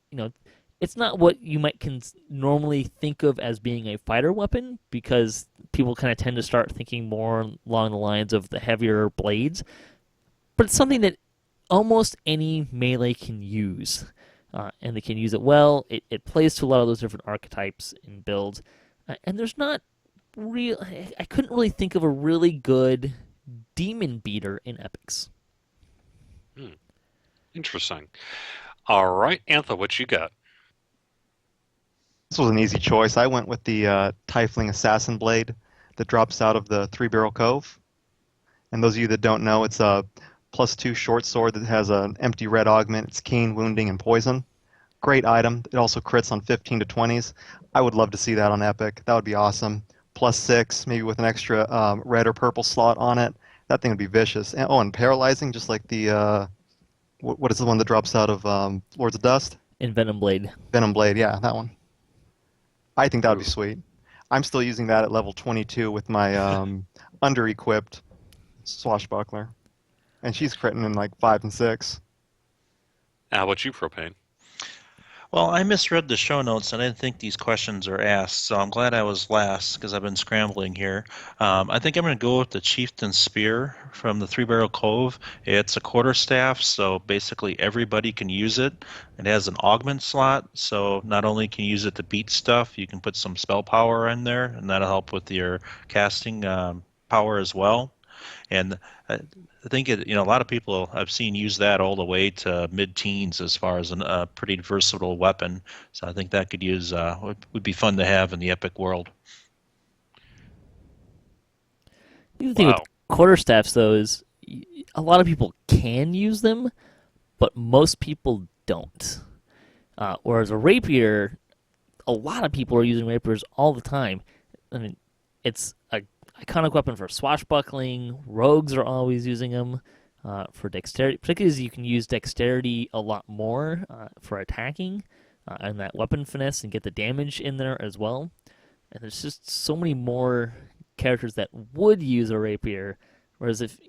[SPEAKER 2] it's not what you might normally think of as being a fighter weapon, because people kind of tend to start thinking more along the lines of the heavier blades. But it's something that almost any melee can use, and they can use it well. It plays to a lot of those different archetypes and builds, and there's not real. I couldn't really think of a really good demon beater in epics.
[SPEAKER 1] Interesting. All right, Antha, what you got?
[SPEAKER 4] This was an easy choice. I went with the Tiefling Assassin Blade that drops out of the Three Barrel Cove. And those of you that don't know, it's a +2 short sword that has an empty red augment. It's keen, wounding, and poison. Great item. It also crits on 15 to 20s. I would love to see that on Epic. That would be awesome. +6, maybe with an extra red or purple slot on it. That thing would be vicious. And paralyzing, just like the what is the one that drops out of Lords of Dust?
[SPEAKER 2] In Venom Blade.
[SPEAKER 4] Venom Blade, yeah, that one. I think that would be sweet. I'm still using that at level 22 with my under-equipped Swashbuckler. And she's critting in like 5 and 6.
[SPEAKER 1] How about you, Propane?
[SPEAKER 3] Well, I misread the show notes, and I didn't think these questions are asked, so I'm glad I was last because I've been scrambling here. I think I'm going to go with the Chieftain Spear from the Three Barrel Cove. It's a quarterstaff, so basically everybody can use it. It has an augment slot, so not only can you use it to beat stuff, you can put some spell power in there, and that'll help with your casting power as well. And I think a lot of people I've seen use that all the way to mid-teens as far as a pretty versatile weapon. So I think that could would be fun to have in the epic world.
[SPEAKER 2] The thing with quarterstaffs, though, is a lot of people can use them, but most people don't. Whereas a rapier, a lot of people are using rapiers all the time. I mean, it's a iconic weapon for swashbuckling. Rogues are always using them for dexterity, particularly as you can use dexterity a lot more for attacking and that weapon finesse and get the damage in there as well. And there's just so many more characters that would use a rapier Whereas if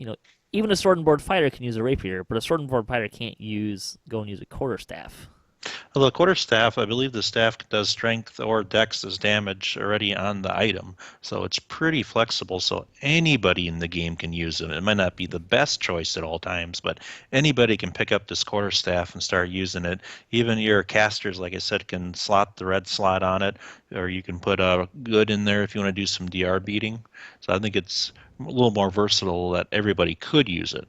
[SPEAKER 2] even a sword and board fighter can use a rapier, but a sword and board fighter can't go and use a quarterstaff.
[SPEAKER 3] Well, the quarterstaff, I believe the staff does strength or dex as damage already on the item, so it's pretty flexible. So anybody in the game can use it. It might not be the best choice at all times, but anybody can pick up this quarterstaff and start using it. Even your casters, like I said, can slot the red slot on it, or you can put a good in there if you want to do some DR beating. So I think it's a little more versatile that everybody could use it.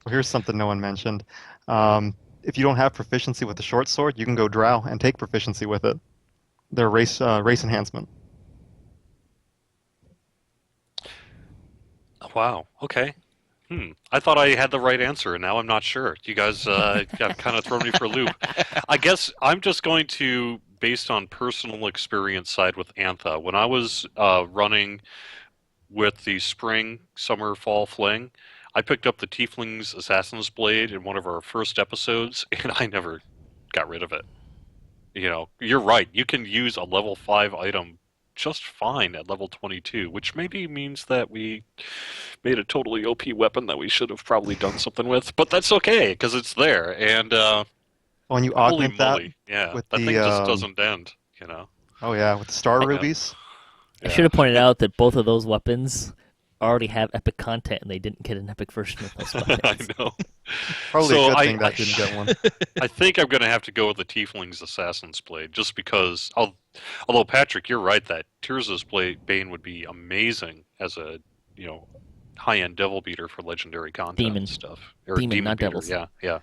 [SPEAKER 4] Well, here's something no one mentioned. If you don't have proficiency with the short sword, you can go drow and take proficiency with it. They're race enhancement.
[SPEAKER 1] Wow. Okay. I thought I had the right answer, and now I'm not sure. You guys have kind of thrown me for a loop. I guess I'm just going to, based on personal experience, side with Antha. When I was running with the spring, summer, fall fling, I picked up the Tiefling's Assassin's Blade in one of our first episodes, and I never got rid of it. You're right. You can use a level 5 item just fine at level 22, which maybe means that we made a totally OP weapon that we should have probably done something with, but that's okay, because it's there, and
[SPEAKER 4] When you
[SPEAKER 1] holy
[SPEAKER 4] augment that
[SPEAKER 1] moly, yeah,
[SPEAKER 4] with
[SPEAKER 1] that
[SPEAKER 4] the
[SPEAKER 1] thing just doesn't end,
[SPEAKER 4] oh yeah, with the star
[SPEAKER 1] Yeah.
[SPEAKER 4] rubies.
[SPEAKER 2] I should have pointed out that both of those weapons already have epic content, and they didn't get an epic version of those weapons.
[SPEAKER 1] I know.
[SPEAKER 4] Probably
[SPEAKER 1] So
[SPEAKER 4] a good thing that didn't get one.
[SPEAKER 1] I think I'm going to have to go with the Tiefling's Assassin's Blade, just because, although Patrick, you're right that Tirza's Bane would be amazing as a, high-end devil beater for legendary content
[SPEAKER 2] Demon.
[SPEAKER 1] and stuff. Or
[SPEAKER 2] Demon, not
[SPEAKER 1] beater,
[SPEAKER 2] devils.
[SPEAKER 1] yeah.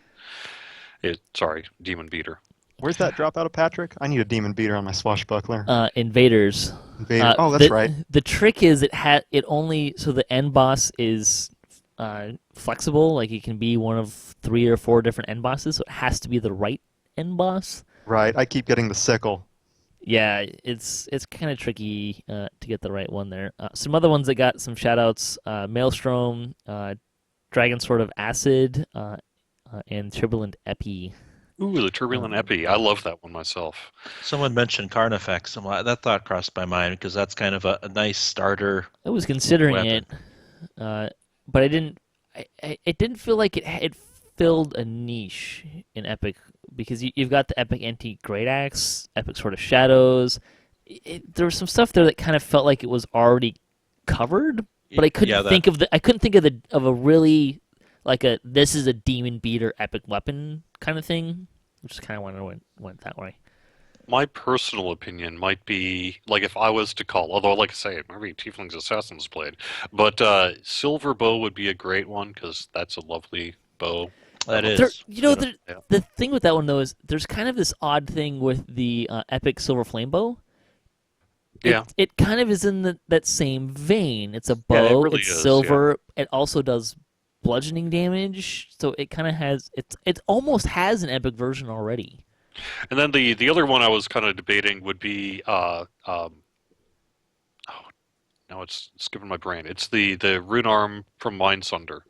[SPEAKER 1] Sorry, demon beater.
[SPEAKER 4] Where's that drop out of Patrick? I need a demon beater on my swashbuckler.
[SPEAKER 2] Invaders.
[SPEAKER 4] Invader. Oh, that's right.
[SPEAKER 2] The trick is so the end boss is flexible. Like it can be one of 3 or 4 different end bosses, so it has to be the right end boss.
[SPEAKER 4] Right. I keep getting the sickle.
[SPEAKER 2] Yeah, it's kind of tricky to get the right one there. Some other ones that got some shout-outs, Maelstrom, Dragon Sword of Acid, and Turbulent Epi.
[SPEAKER 1] Ooh, the Turbulent Epi. I love that one myself.
[SPEAKER 3] Someone mentioned Carnifex. That thought crossed my mind because that's kind of a nice starter.
[SPEAKER 2] I was considering
[SPEAKER 3] weapon.
[SPEAKER 2] it, but I didn't. It didn't feel like it filled a niche in Epic because you've got the Epic Antique Great Axe, Epic Sword of Shadows. There was some stuff there that kind of felt like it was already covered, but I couldn't think of a really like this is a demon beater epic weapon kind of thing. I just kind of went that way.
[SPEAKER 1] My personal opinion might be, like, if I was to call, although, like I say, maybe Tiefling's Assassin's Blade, but Silver Bow would be a great one, because that's a lovely bow.
[SPEAKER 3] That is.
[SPEAKER 2] The thing with that one, though, is there's kind of this odd thing with the Epic Silver Flame Bow. It kind of is in that same vein. It's a bow,
[SPEAKER 1] Yeah, it really
[SPEAKER 2] it's
[SPEAKER 1] is,
[SPEAKER 2] silver, it also does bludgeoning damage, so it kind of has, it almost has an epic version already.
[SPEAKER 1] And then the other one I was kind of debating would be, now it's skipping my brain. It's the rune arm from Mindsunder.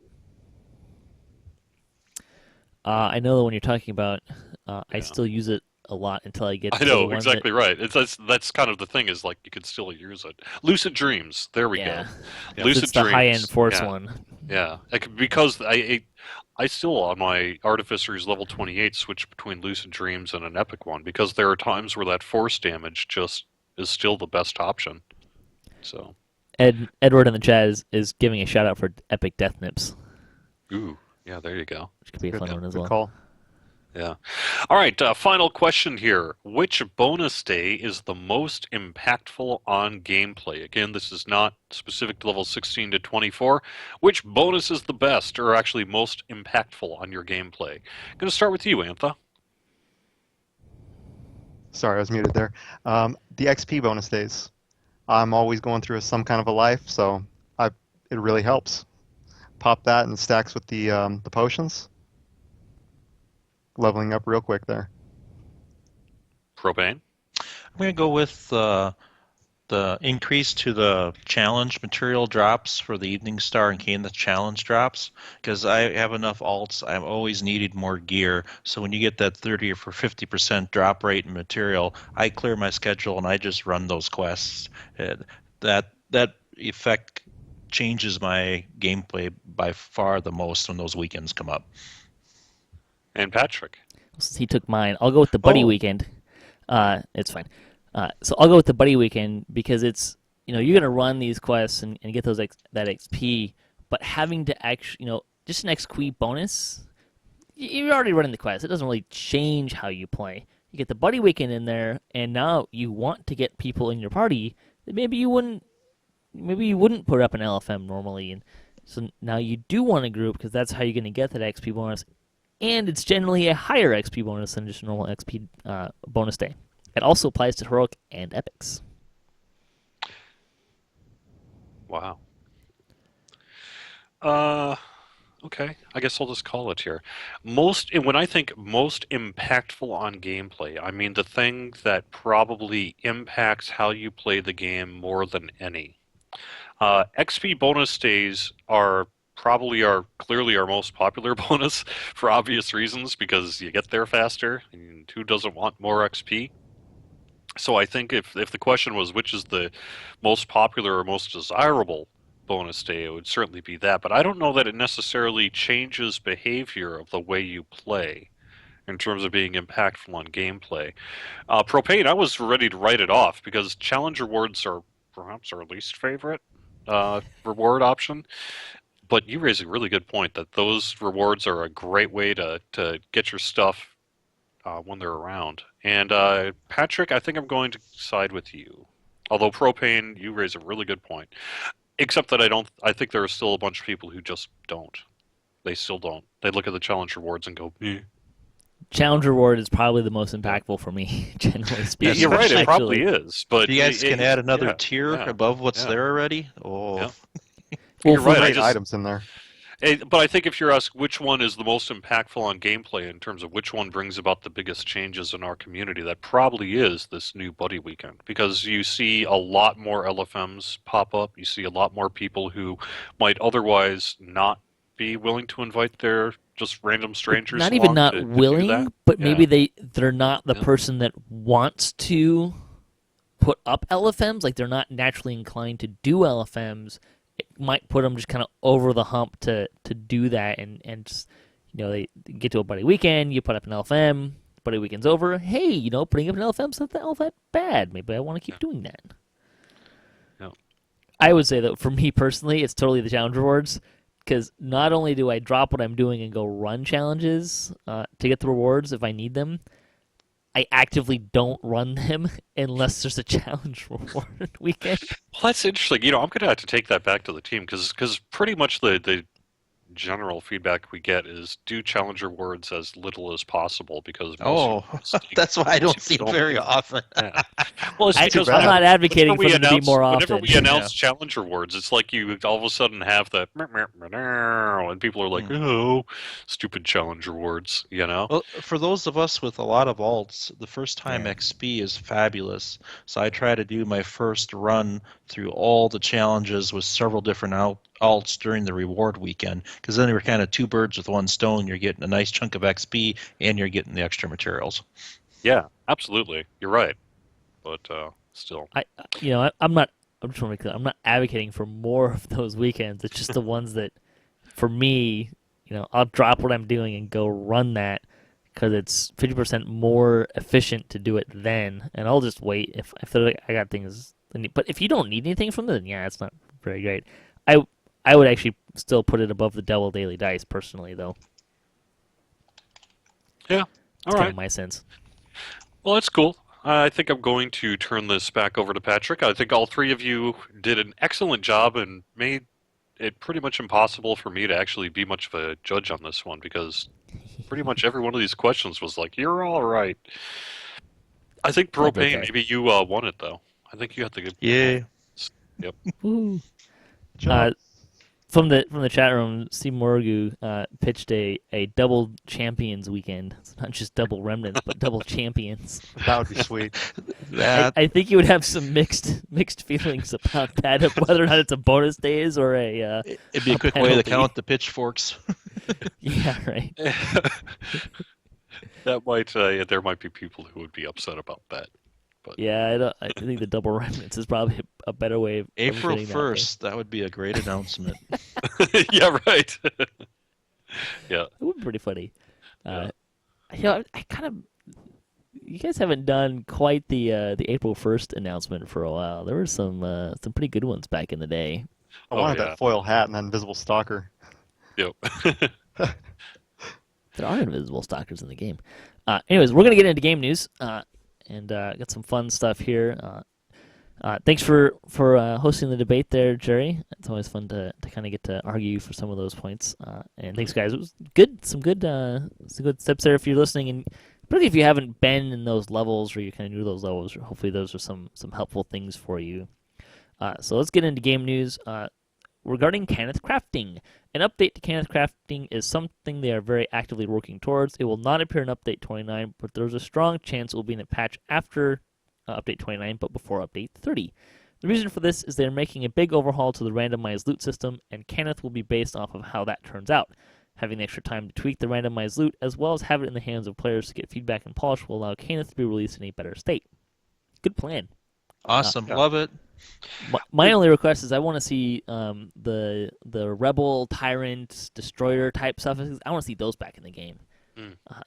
[SPEAKER 2] I know the one you're talking about. I still use it a lot until I get to
[SPEAKER 1] I know,
[SPEAKER 2] the one
[SPEAKER 1] exactly right. That's kind of the thing, is like you can still use it. Lucid Dreams, there we go.
[SPEAKER 2] Yeah,
[SPEAKER 1] Lucid
[SPEAKER 2] it's the
[SPEAKER 1] Dreams.
[SPEAKER 2] high-end force one.
[SPEAKER 1] Yeah, because I still, on my Artificer's level 28, switch between Lucid Dreams and an Epic one, because there are times where that force damage just is still the best option. So
[SPEAKER 2] Edward in the chat is giving a shout-out for Epic Death Nips.
[SPEAKER 1] Ooh, yeah, there you go.
[SPEAKER 2] Which could be a fun one as
[SPEAKER 4] Good
[SPEAKER 2] well.
[SPEAKER 4] call.
[SPEAKER 1] Yeah. All right, final question here. Which bonus day is the most impactful on gameplay? Again, this is not specific to level 16 to 24. Which bonus is the best, or actually most impactful on your gameplay? I'm going to start with you, Antha.
[SPEAKER 4] Sorry, I was muted there. The XP bonus days. I'm always going through some kind of a life, so it really helps. Pop that and stacks with the potions. Leveling up real quick there.
[SPEAKER 1] Propane?
[SPEAKER 3] I'm going to go with the increase to the challenge material drops for the Evening Star and Kane the challenge drops, because I have enough alts. I've always needed more gear. So when you get that 30 or 50% drop rate in material, I clear my schedule and I just run those quests. That effect changes my gameplay by far the most when those weekends come up.
[SPEAKER 1] And Patrick.
[SPEAKER 2] Since he took mine, I'll go with the buddy weekend. It's fine. So I'll go with the buddy weekend because it's, you're going to run these quests and get that XP, but having to actually, just an XP bonus, you're already running the quest. It doesn't really change how you play. You get the buddy weekend in there, and now you want to get people in your party that maybe you wouldn't put up an LFM normally, and so now you do want a group because that's how you're going to get that XP bonus, and it's generally a higher XP bonus than just a normal XP bonus day. It also applies to heroic and epics.
[SPEAKER 1] Wow. Okay, I guess I'll just call it here. When I think most impactful on gameplay, I mean the thing that probably impacts how you play the game more than any. XP bonus days are clearly our most popular bonus for obvious reasons because you get there faster, and who doesn't want more XP? So I think if the question was which is the most popular or most desirable bonus day, it would certainly be that. But I don't know that it necessarily changes behavior of the way you play in terms of being impactful on gameplay. Propane, I was ready to write it off because challenge rewards are perhaps our least favorite reward option. But you raise a really good point that those rewards are a great way to get your stuff when they're around. And Patrick, I think I'm going to side with you. Although Propane, you raise a really good point. Except that I think there are still a bunch of people who just don't. They still don't. They look at the challenge rewards and go, eh.
[SPEAKER 2] Challenge reward is probably the most impactful for me, generally speaking.
[SPEAKER 1] You're right, it probably is. But
[SPEAKER 3] you guys can add another tier above what's there already. Oh,
[SPEAKER 1] yeah.
[SPEAKER 4] You're right. Items in there.
[SPEAKER 1] But I think if you're asked which one is the most impactful on gameplay in terms of which one brings about the biggest changes in our community, that probably is this new buddy weekend. Because you see a lot more LFMs pop up. You see a lot more people who might otherwise not be willing to invite their just random strangers.
[SPEAKER 2] Not even not willing, but maybe they're not the person that wants to put up LFMs. Like they're not naturally inclined to do LFMs. It might put them just kind of over the hump to do that, and just, they get to a buddy weekend, you put up an LFM, buddy weekend's over, hey, putting up an LFM's not all that bad. Maybe I want to keep doing that.
[SPEAKER 1] Yeah.
[SPEAKER 2] I would say that for me personally, it's totally the challenge rewards, because not only do I drop what I'm doing and go run challenges to get the rewards if I need them, I actively don't run them unless there's a challenge reward weekend.
[SPEAKER 1] Well, that's interesting. I'm going to have to take that back to the team because pretty much the general feedback we get is do challenge rewards as little as possible because
[SPEAKER 3] that's why I don't see it very often.
[SPEAKER 1] Yeah. Well, it's because
[SPEAKER 2] I'm not advocating for them to be more often.
[SPEAKER 1] Whenever we announce challenge rewards, it's like you all of a sudden have the and people are like, oh, stupid challenge rewards,
[SPEAKER 3] Well, for those of us with a lot of alts, the first time XP is fabulous. So I try to do my first run through all the challenges with several different alts during the reward weekend, because then you're kind of two birds with one stone. You're getting a nice chunk of XP and you're getting the extra materials.
[SPEAKER 1] Yeah, absolutely. You're right. But still,
[SPEAKER 2] I'm not. I'm just want to make clear. I'm not advocating for more of those weekends. It's just the ones that, for me, I'll drop what I'm doing and go run that because it's 50% more efficient to do it then, and I'll just wait if I got things. But if you don't need anything from them, then it's not very great. I would actually still put it above the double daily dice personally, though.
[SPEAKER 1] Yeah, all right.
[SPEAKER 2] Kind of my sense.
[SPEAKER 1] Well, that's cool. I think I'm going to turn this back over to Patrick. I think all three of you did an excellent job and made it pretty much impossible for me to actually be much of a judge on this one because pretty much every one of these questions was like, you're all right. I think Propane, maybe you won it, though. I think you had the good.
[SPEAKER 3] Yeah.
[SPEAKER 1] Yep.
[SPEAKER 2] Woo. From the chat room, Steve Morgu pitched a double champions weekend. It's not just double remnants, but double champions.
[SPEAKER 4] That would be sweet.
[SPEAKER 2] I think you would have some mixed feelings about that, of whether or not it's a bonus days or a.
[SPEAKER 3] It'd be a quick way to count the pitchforks.
[SPEAKER 2] Yeah, right.
[SPEAKER 1] That might there might be people who would be upset about that. But
[SPEAKER 2] yeah, I think the double remnants is probably a better way of
[SPEAKER 3] April
[SPEAKER 2] getting that way.
[SPEAKER 3] 1st, that would be a great announcement.
[SPEAKER 1] Yeah, right. Yeah.
[SPEAKER 2] It would be pretty funny.
[SPEAKER 1] Yeah.
[SPEAKER 2] I kind of. You guys haven't done quite the April 1st announcement for a while. There were some pretty good ones back in the day.
[SPEAKER 4] I
[SPEAKER 1] Oh,
[SPEAKER 4] wanted
[SPEAKER 1] yeah.
[SPEAKER 4] that foil hat and that invisible stalker.
[SPEAKER 1] Yep.
[SPEAKER 2] There are invisible stalkers in the game. Anyways, we're gonna get into game news, and got some fun stuff here. Thanks for hosting the debate there, Jerry. It's always fun to kind of get to argue for some of those points. And thanks, guys. It was good. Some good steps there if you're listening, and particularly if you haven't been in those levels or you're kind of new to those levels. Hopefully, those are some helpful things for you. So let's get into game news. Regarding Kenneth Crafting, an update to Kenneth Crafting is something they are very actively working towards. It will not appear in Update 29, but there's a strong chance it will be in a patch after Update 29, but before Update 30. The reason for this is they're making a big overhaul to the randomized loot system, and Kenneth will be based off of how that turns out. Having the extra time to tweak the randomized loot, as well as have it in the hands of players to get feedback and polish, will allow Kenneth to be released in a better state. Good plan.
[SPEAKER 3] Awesome.
[SPEAKER 1] Yeah.
[SPEAKER 3] Love it.
[SPEAKER 2] My only request is I want to see the rebel, tyrant, destroyer type suffixes. I want to see those back in the game.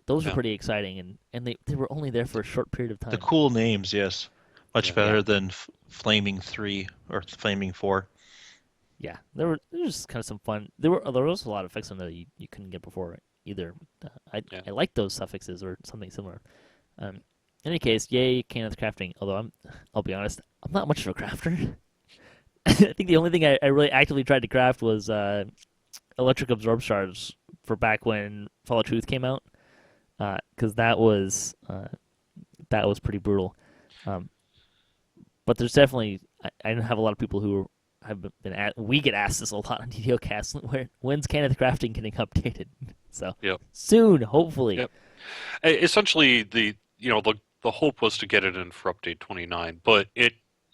[SPEAKER 2] Those are pretty exciting, and they were only there for a short period of time.
[SPEAKER 3] The cool names, yes. Much
[SPEAKER 1] Yeah.
[SPEAKER 3] better than Flaming 3 or Flaming 4.
[SPEAKER 2] Yeah, there was just kind of some fun. There was a lot of effects on there you couldn't get before either. I like those suffixes or something similar. In any case, yay Kenneth Crafting. Although I'll be honest, I'm not much of a crafter. I think the only thing I really actively tried to craft was electric absorb shards for back when Fall of Truth came out, because that was pretty brutal. But there's definitely I have a lot of people who have been we get asked this a lot on DDOCast. When's Kenneth Crafting getting updated? So soon, hopefully.
[SPEAKER 1] Yep. Essentially, the hope was to get it in for Update 29, but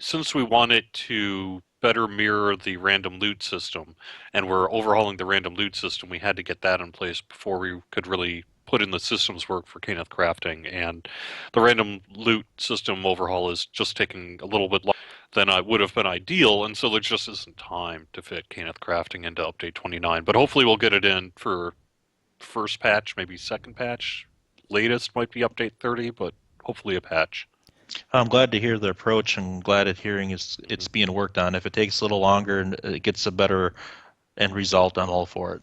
[SPEAKER 1] since we want it to better mirror the random loot system, and we're overhauling the random loot system, we had to get that in place before we could really put in the systems work for Kenneth Crafting. And the random loot system overhaul is just taking a little bit longer than I would have been ideal, and so there just isn't time to fit Kenneth Crafting into Update 29. But hopefully we'll get it in for first patch, maybe second patch. Latest might be Update 30, but hopefully a patch.
[SPEAKER 3] I'm glad to hear the approach and glad at hearing it's being worked on. If it takes a little longer and it gets a better end result, I'm all for it.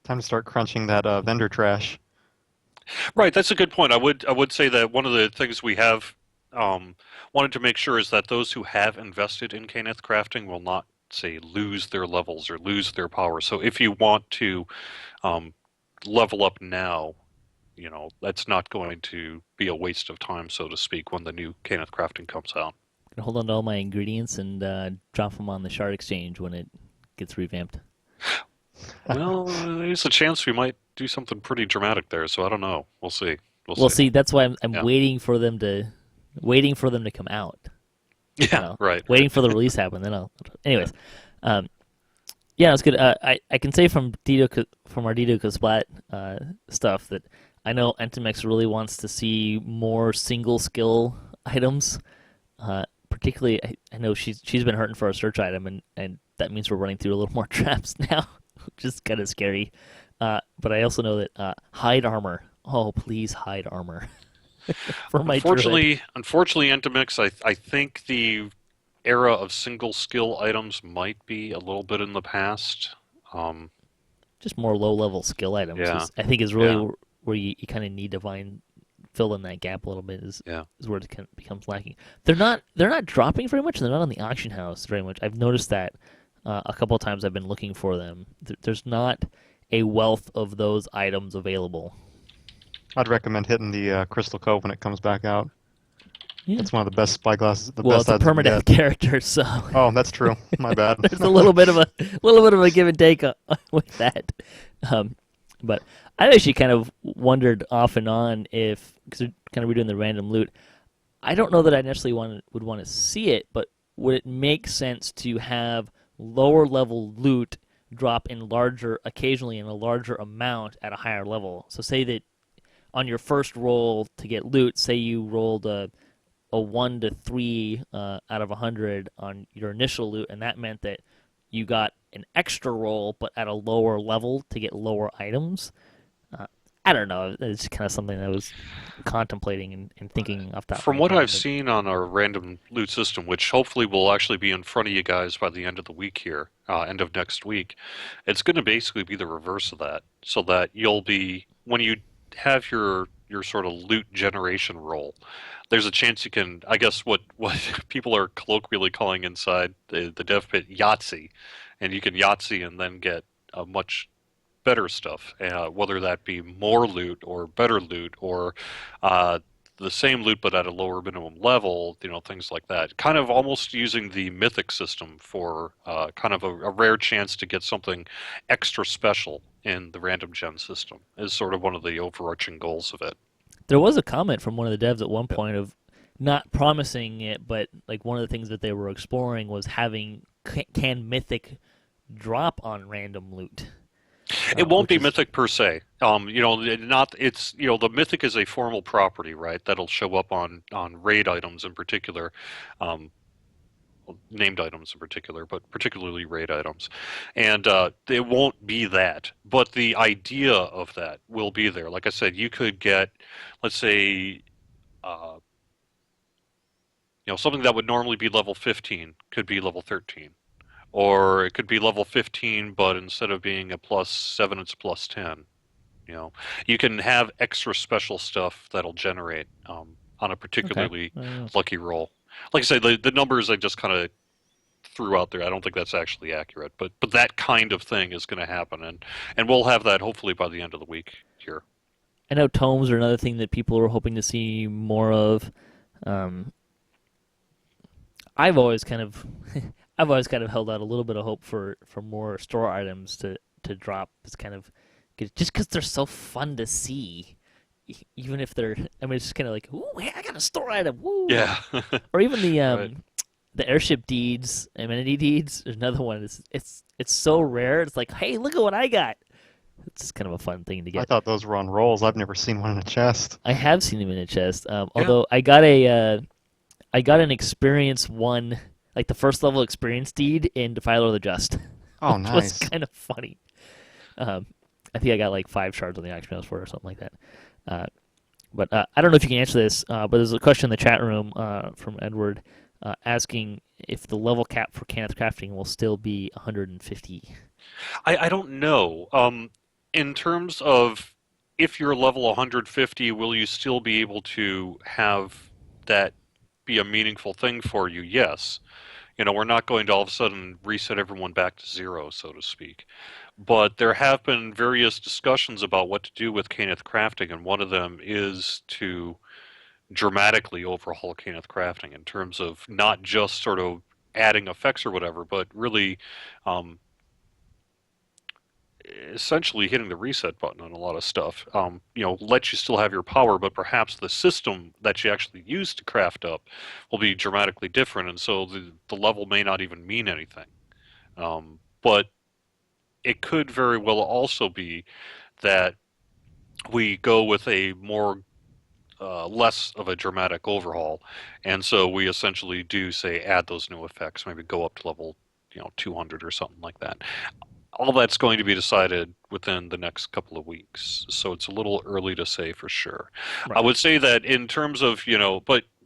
[SPEAKER 4] Time to start crunching that vendor trash.
[SPEAKER 1] Right, that's a good point. I would say that one of the things we have wanted to make sure is that those who have invested in Kenneth Crafting will not, say, lose their levels or lose their power. So if you want to level up now, that's not going to be a waste of time, so to speak, when the new Kenneth Crafting comes out.
[SPEAKER 2] I'm gonna hold on to all my ingredients and drop them on the shard exchange when it gets revamped.
[SPEAKER 1] Well, there's a chance we might do something pretty dramatic there, so I don't know. We'll see.
[SPEAKER 2] We'll see. That's why I'm waiting for them to come out.
[SPEAKER 1] Yeah, right.
[SPEAKER 2] Waiting for the release to happen, then I'll. Anyways, it's good. I can say from our DDO Splat stuff that I know Entimex really wants to see more single skill items. Particularly, I know she's been hurting for a search item, and that means we're running through a little more traps now, which is kind of scary. But I also know that hide armor. Oh, please hide armor. For my
[SPEAKER 1] unfortunately, Entomix, I think the era of single skill items might be a little bit in the past.
[SPEAKER 2] Just more low level skill items. I think is really where you kind of need to fill in that gap a little bit. Is where it becomes lacking. They're not dropping very much. And they're not on the auction house very much. I've noticed that a couple of times I've been looking for them. There's not a wealth of those items available.
[SPEAKER 4] I'd recommend hitting the Crystal Cove when it comes back out.
[SPEAKER 2] Yeah.
[SPEAKER 4] It's one of the best spyglasses.
[SPEAKER 2] It's a permanent character, so.
[SPEAKER 4] Oh, that's true. My bad.
[SPEAKER 2] There's a little bit of a give and take with that. But I actually kind of wondered off and on because they're kind of redoing the random loot. I don't know that I necessarily would want to see it, but would it make sense to have lower level loot drop occasionally in a larger amount at a higher level? So say that on your first roll to get loot, say you rolled a a 1 to 3 out of 100 on your initial loot, and that meant that you got an extra roll, but at a lower level to get lower items. I don't know. It's kind of something I was contemplating and thinking off the top of
[SPEAKER 1] From
[SPEAKER 2] my
[SPEAKER 1] what
[SPEAKER 2] head.
[SPEAKER 1] I've seen on our random loot system, which hopefully will actually be in front of you guys by the end of the week here, end of next week, it's going to basically be the reverse of that. So that you'll be, when you have your sort of loot generation roll, there's a chance you can, I guess what people are colloquially calling inside the dev pit Yahtzee, and you can Yahtzee and then get a much better stuff, whether that be more loot or better loot or the same loot but at a lower minimum level, things like that. Kind of almost using the mythic system for kind of a rare chance to get something extra special in the random gen system is sort of one of the overarching goals of it.
[SPEAKER 2] There was a comment from one of the devs at one point of not promising it, but like one of the things that they were exploring was having can mythic drop on random loot.
[SPEAKER 1] It won't be mythic per se. The mythic is a formal property, right? That'll show up on raid items in particular, named items in particular, but particularly raid items, and it won't be that. But the idea of that will be there. Like I said, you could get, let's say, something that would normally be level 15 could be level 13. Or it could be level 15, but instead of being a +7, it's +10. You can have extra special stuff that'll generate on a particularly lucky roll. Like I said, the numbers I just kind of threw out there, I don't think that's actually accurate, but that kind of thing is going to happen, and we'll have that hopefully by the end of the week here.
[SPEAKER 2] I know tomes are another thing that people are hoping to see more of. I've always kind of held out a little bit of hope for more store items to drop. It's kind of just because they're so fun to see, even if they're. I mean, it's just kind of like, ooh, hey, I got a store item, woo!
[SPEAKER 1] Yeah.
[SPEAKER 2] Or even the
[SPEAKER 1] Right.
[SPEAKER 2] the airship deeds, amenity deeds. There's another one. It's so rare. It's like, hey, look at what I got. It's just kind of a fun thing to get.
[SPEAKER 4] I thought those were on rolls. I've never seen one in a chest.
[SPEAKER 2] I have seen them in a chest. Although I got an experience one. Like the first level experience deed in Defiler of the Just.
[SPEAKER 4] Oh,
[SPEAKER 2] which
[SPEAKER 4] nice.
[SPEAKER 2] was kind of funny. I think I got like 5 shards on the Axe Mouse for it or something like that. But I don't know if you can answer this, but there's a question in the chat room from Edward asking if the level cap for Kenneth Crafting will still be 150.
[SPEAKER 1] I don't know. In terms of if you're level 150, will you still be able to have that be a meaningful thing for you? Yes. We're not going to all of a sudden reset everyone back to 0, so to speak. But there have been various discussions about what to do with Kenneth Crafting, and one of them is to dramatically overhaul Kenneth Crafting in terms of not just sort of adding effects or whatever, but really essentially hitting the reset button on a lot of stuff. Let you still have your power, but perhaps the system that you actually use to craft up will be dramatically different, and so the level may not even mean anything. But it could very well also be that we go with a more less of a dramatic overhaul, and so we essentially do say add those new effects, maybe go up to level 200 or something like that. All that's going to be decided within the next couple of weeks, so it's a little early to say for sure.
[SPEAKER 2] Right.
[SPEAKER 1] I would say that in terms of,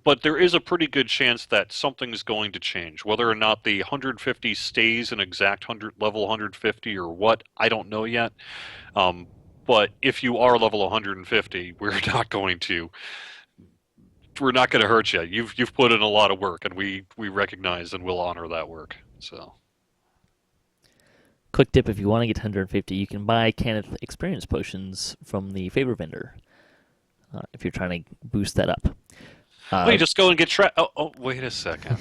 [SPEAKER 1] but there is a pretty good chance that something's going to change. Whether or not the 150 stays an exact level 150 or what, I don't know yet. But if you are level 150, we're not going to hurt you. You've put in a lot of work, and we recognize and will honor that work. So.
[SPEAKER 2] Quick tip: if you want to get 150, you can buy Kenneth experience potions from the favor vendor. If you're trying to boost that up.
[SPEAKER 1] Wait, just go and get Oh, wait a second.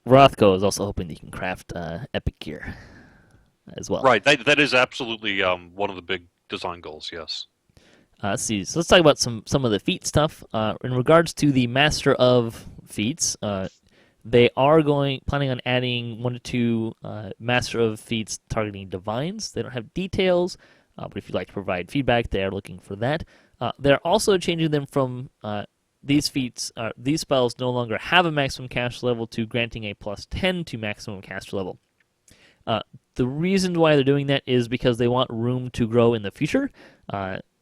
[SPEAKER 2] Rothko is also hoping that you can craft epic gear as well.
[SPEAKER 1] Right, that is absolutely one of the big design goals. Yes.
[SPEAKER 2] Let's see. So let's talk about some of the feat stuff. In regards to the Master of Feats, they are planning on adding 1 to 2 Master of Feats targeting divines. They don't have details, but if you'd like to provide feedback, they are looking for that. They're also changing them from these feats. These spells no longer have a maximum caster level to granting a +10 to maximum caster level. The reason why they're doing that is because they want room to grow in the future.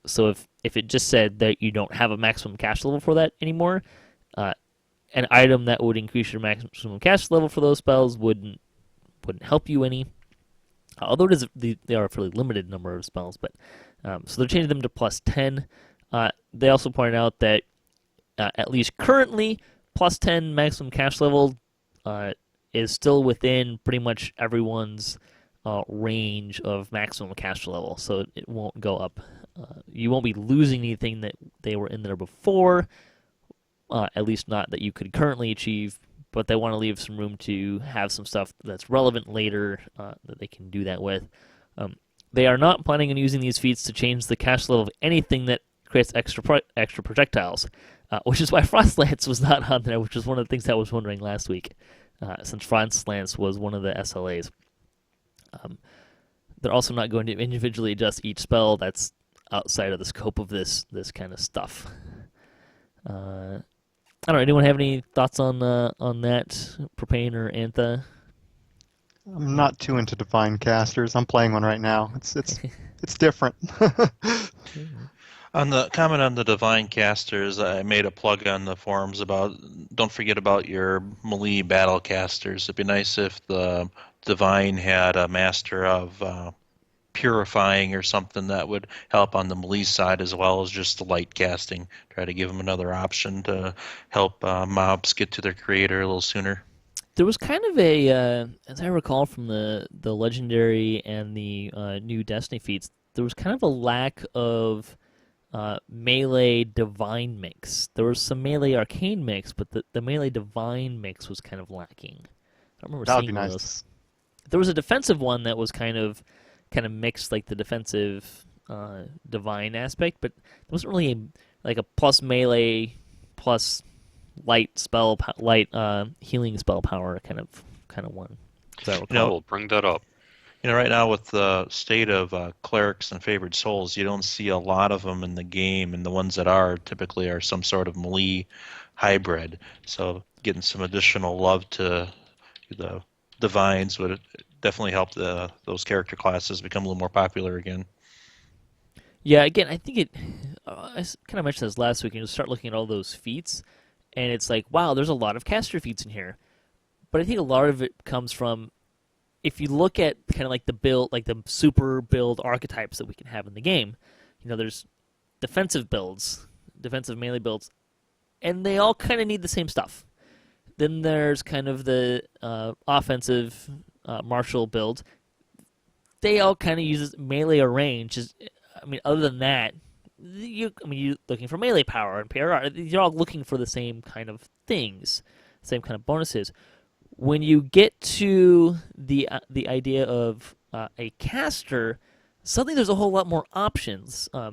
[SPEAKER 2] So if it just said that you don't have a maximum caster level for that anymore, an item that would increase your maximum caster level for those spells wouldn't help you any. Although they are a fairly limited number of spells, but so they're changing them to +10. They also pointed out that at least currently, +10 maximum caster level is still within pretty much everyone's range of maximum caster level, so it won't go up. You won't be losing anything that they were in there before, at least not that you could currently achieve, but they want to leave some room to have some stuff that's relevant later that they can do that with. They are not planning on using these feats to change the caster level of anything that creates extra projectiles, which is why Frost Lance was not on there, which was one of the things I was wondering last week, since Frost Lance was one of the SLAs. They're also not going to individually adjust each spell. That's outside of the scope of this kind of stuff. I don't know. Anyone have any thoughts on that, Propane or Antha?
[SPEAKER 4] I'm not too into divine casters. I'm playing one right now. It's different.
[SPEAKER 3] On the comment on the divine casters, I made a plug on the forums about don't forget about your melee battle casters. It'd be nice if the divine had a master of purifying or something that would help on the melee side as well as just the light casting. Try to give them another option to help mobs get to their creator a little sooner.
[SPEAKER 2] There was kind of a, as I recall from the legendary and the new Destiny feats, there was kind of a lack of melee divine mix. There was some melee arcane mix, but the melee divine mix was kind of lacking. I don't remember
[SPEAKER 4] That would
[SPEAKER 2] seeing
[SPEAKER 4] be
[SPEAKER 2] one
[SPEAKER 4] nice.
[SPEAKER 2] of those. There was a defensive one that was kind of mixed, like the defensive divine aspect, but there wasn't really like a plus melee plus light healing spell power kind of one. So I recall.
[SPEAKER 1] We'll bring that up.
[SPEAKER 3] Right now with the state of clerics and favored souls, you don't see a lot of them in the game, and the ones that are typically are some sort of melee hybrid. So getting some additional love to the divines would definitely help those character classes become a little more popular again.
[SPEAKER 2] Yeah, again, I think I kind of mentioned this last week, and you start looking at all those feats, and it's like, wow, there's a lot of caster feats in here. But I think a lot of it comes from, if you look at kind of like the build, like the super build archetypes that we can have in the game, there's defensive builds, defensive melee builds, and they all kind of need the same stuff. Then there's kind of the offensive martial builds. They all kind of use melee or range. Other than that, you're looking for melee power and PRR. You're all looking for the same kind of things, same kind of bonuses. When you get to the idea of a caster, suddenly there's a whole lot more options. At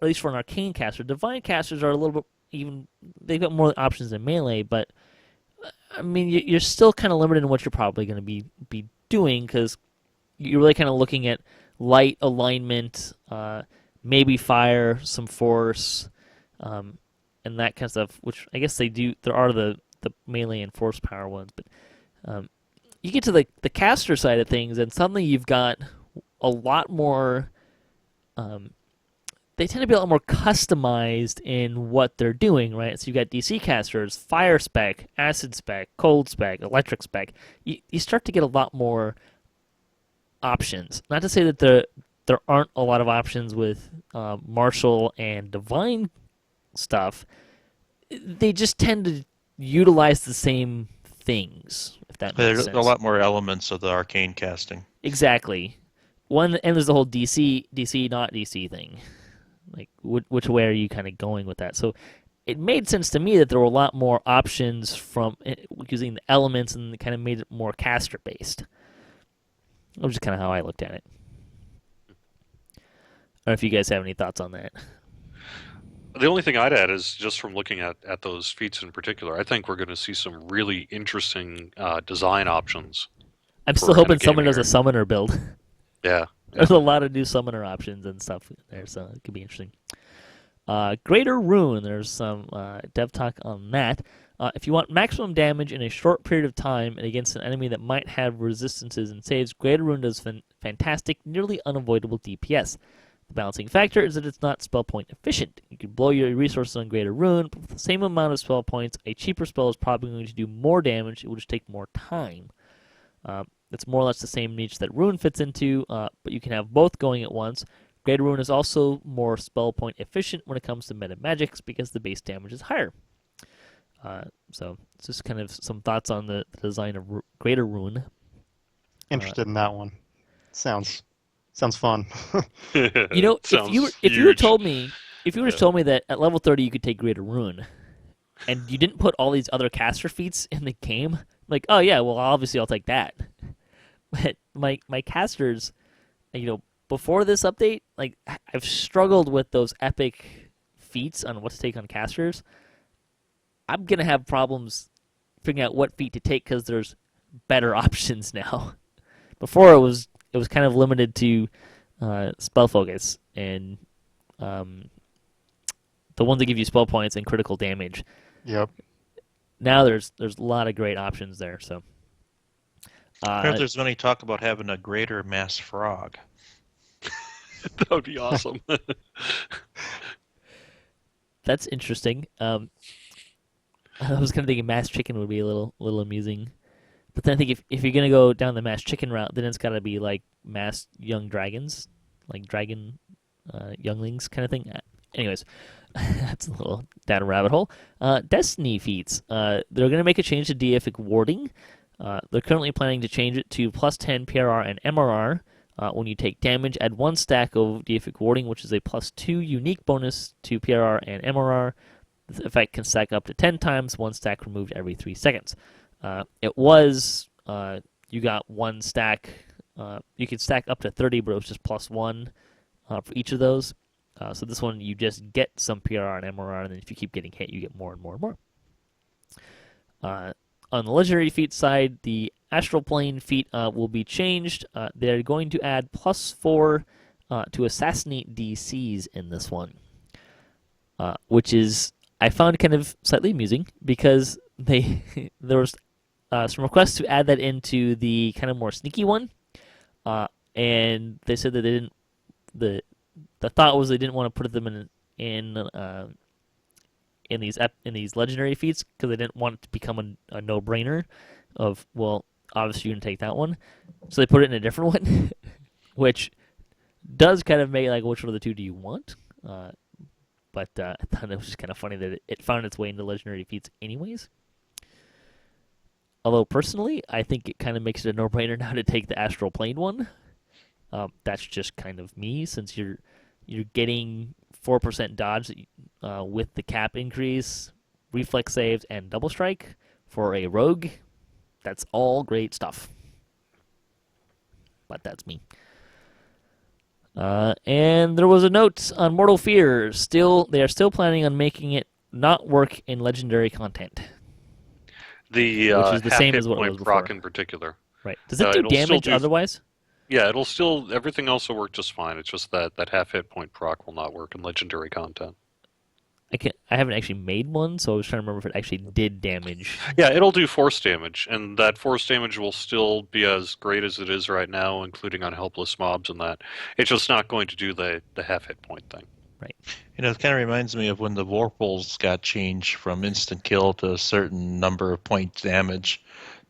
[SPEAKER 2] least for an arcane caster, divine casters are a little bit they've got more options than melee, but you're still kind of limited in what you're probably going to be doing, because you're really kind of looking at light alignment, maybe fire, some force, and that kind of stuff. Which I guess they do. There are the melee and force power ones, but you get to the caster side of things, and suddenly you've got a lot more. They tend to be a lot more customized in what they're doing, right? So you've got DC casters, fire spec, acid spec, cold spec, electric spec. You start to get a lot more options. Not to say that there aren't a lot of options with martial and divine stuff. They just tend to utilize the same things, if that makes
[SPEAKER 3] There's
[SPEAKER 2] sense.
[SPEAKER 3] a lot more elements of the arcane casting.
[SPEAKER 2] Exactly. And there's the whole DC, not DC thing. Like, which way are you kind of going with that? So it made sense to me that there were a lot more options from using the elements, and kind of made it more caster-based. That was just kind of how I looked at it. I don't know if you guys have any thoughts on that.
[SPEAKER 1] The only thing I'd add is, just from looking at those feats in particular, I think we're going to see some really interesting design options.
[SPEAKER 2] I'm
[SPEAKER 1] for
[SPEAKER 2] still hoping
[SPEAKER 1] endgame
[SPEAKER 2] someone does
[SPEAKER 1] here.
[SPEAKER 2] a summoner build.
[SPEAKER 1] Yeah.
[SPEAKER 2] There's a lot of new summoner options and stuff there, so it could be interesting. Greater Rune, there's some dev talk on that. If you want maximum damage in a short period of time and against an enemy that might have resistances and saves, Greater Rune does fantastic, nearly unavoidable DPS. The balancing factor is that it's not spell point efficient. You can blow your resources on Greater Rune, but with the same amount of spell points, a cheaper spell is probably going to do more damage. It will just take more time. It's more or less the same niche that Rune fits into, but you can have both going at once. Greater Rune is also more spell point efficient when it comes to meta magics because the base damage is higher. So it's just kind of some thoughts on the design of Greater Rune.
[SPEAKER 4] Interested in that one. Sounds fun.
[SPEAKER 2] You know, if you were told me that at level 30 you could take Greater Rune, and you didn't put all these other caster feats in the game, I'm like, oh yeah, well obviously I'll take that. But my casters, before this update, like I've struggled with those epic feats on what to take on casters. I'm gonna have problems figuring out what feat to take because there's better options now. Before it was kind of limited to spell focus and the ones that give you spell points and critical damage.
[SPEAKER 4] Yep.
[SPEAKER 2] Now there's a lot of great options there. So.
[SPEAKER 3] I wonder if there's any talk about having a greater mass frog.
[SPEAKER 1] That would be awesome.
[SPEAKER 2] That's interesting. I was kind of thinking mass chicken would be a little amusing, but then I think if you're gonna go down the mass chicken route, then it's got to be like mass young dragons, like dragon younglings kind of thing. Anyways, that's a little down a rabbit hole. Destiny feats. They're gonna make a change to deific warding. They're currently planning to change it to plus 10 PRR and MRR. When you take damage, add 1 stack of deific warding, which is a plus 2 unique bonus to PRR and MRR. The effect can stack up to 10 times, 1 stack removed every 3 seconds. It was, you got 1 stack, you could stack up to 30, but it was just plus 1 for each of those. So this one, you just get some PRR and MRR, and then if you keep getting hit, you get more and more and more. On the legendary feat side, the Astral Plane feat will be changed. They're going to add plus 4 to assassinate DCs in this one, which is, I found kind of slightly amusing because there was some requests to add that into the kind of more sneaky one, and they said that they didn't. The thought was they didn't want to put them in these legendary feats because they didn't want it to become a no-brainer of, well, obviously you're going to take that one. So they put it in a different one, which does kind of make like, which one of the two do you want? But I thought it was just kind of funny that it found its way into legendary feats anyways. Although personally, I think it kind of makes it a no-brainer now to take the Astral Plane one. That's just kind of me, since you're getting 4% dodge with the cap increase, reflex saves, and double strike for a rogue. That's all great stuff. But that's me. And there was a note on Mortal Fear. They are still planning on making it not work in legendary content.
[SPEAKER 1] The
[SPEAKER 2] which is the
[SPEAKER 1] half
[SPEAKER 2] same
[SPEAKER 1] hit
[SPEAKER 2] as what it
[SPEAKER 1] point
[SPEAKER 2] was before.
[SPEAKER 1] proc in particular.
[SPEAKER 2] Right. Does it do
[SPEAKER 1] it'll still
[SPEAKER 2] damage
[SPEAKER 1] do-
[SPEAKER 2] otherwise?
[SPEAKER 1] Yeah, it'll still, everything else will work just fine. It's just that half hit point proc will not work in legendary content.
[SPEAKER 2] I haven't actually made one, so I was trying to remember if it actually did damage.
[SPEAKER 1] Yeah, it'll do force damage, and that force damage will still be as great as it is right now, including on helpless mobs and that. It's just not going to do the half hit point thing.
[SPEAKER 2] Right.
[SPEAKER 3] It kind of reminds me of when the Vorpals got changed from instant kill to a certain number of point damage.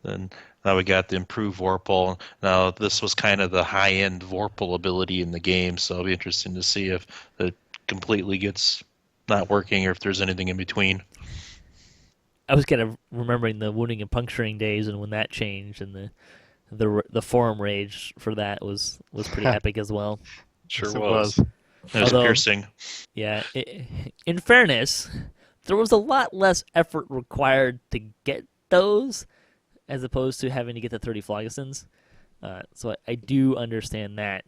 [SPEAKER 3] Then now we got the improved Vorpal. Now this was kind of the high-end Vorpal ability in the game, so it'll be interesting to see if it completely gets not working or if there's anything in between.
[SPEAKER 2] I was kind of remembering the wounding and puncturing days and when that changed, and the forum rage for that was pretty epic as well.
[SPEAKER 1] Sure
[SPEAKER 4] Yes, it
[SPEAKER 1] was.
[SPEAKER 3] It was
[SPEAKER 2] Although-
[SPEAKER 3] piercing.
[SPEAKER 2] Yeah. In fairness, there was a lot less effort required to get those as opposed to having to get the 30 Phlogisons. So I do understand that,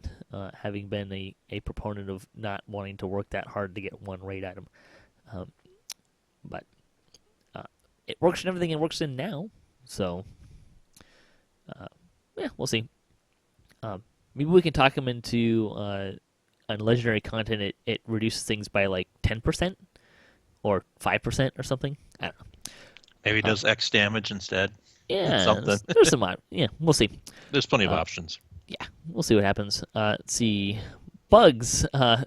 [SPEAKER 2] having been a proponent of not wanting to work that hard to get one raid item. But it works in everything it works in now. So, yeah, we'll see. Maybe we can talk them into on legendary content, it reduces things by like 10% or 5% or something. I don't know.
[SPEAKER 3] Maybe it does X damage instead.
[SPEAKER 2] Yeah,
[SPEAKER 3] Something.
[SPEAKER 2] there's some yeah, we'll see.
[SPEAKER 3] There's plenty of options.
[SPEAKER 2] Yeah, we'll see what happens. Let's see. Bugs. I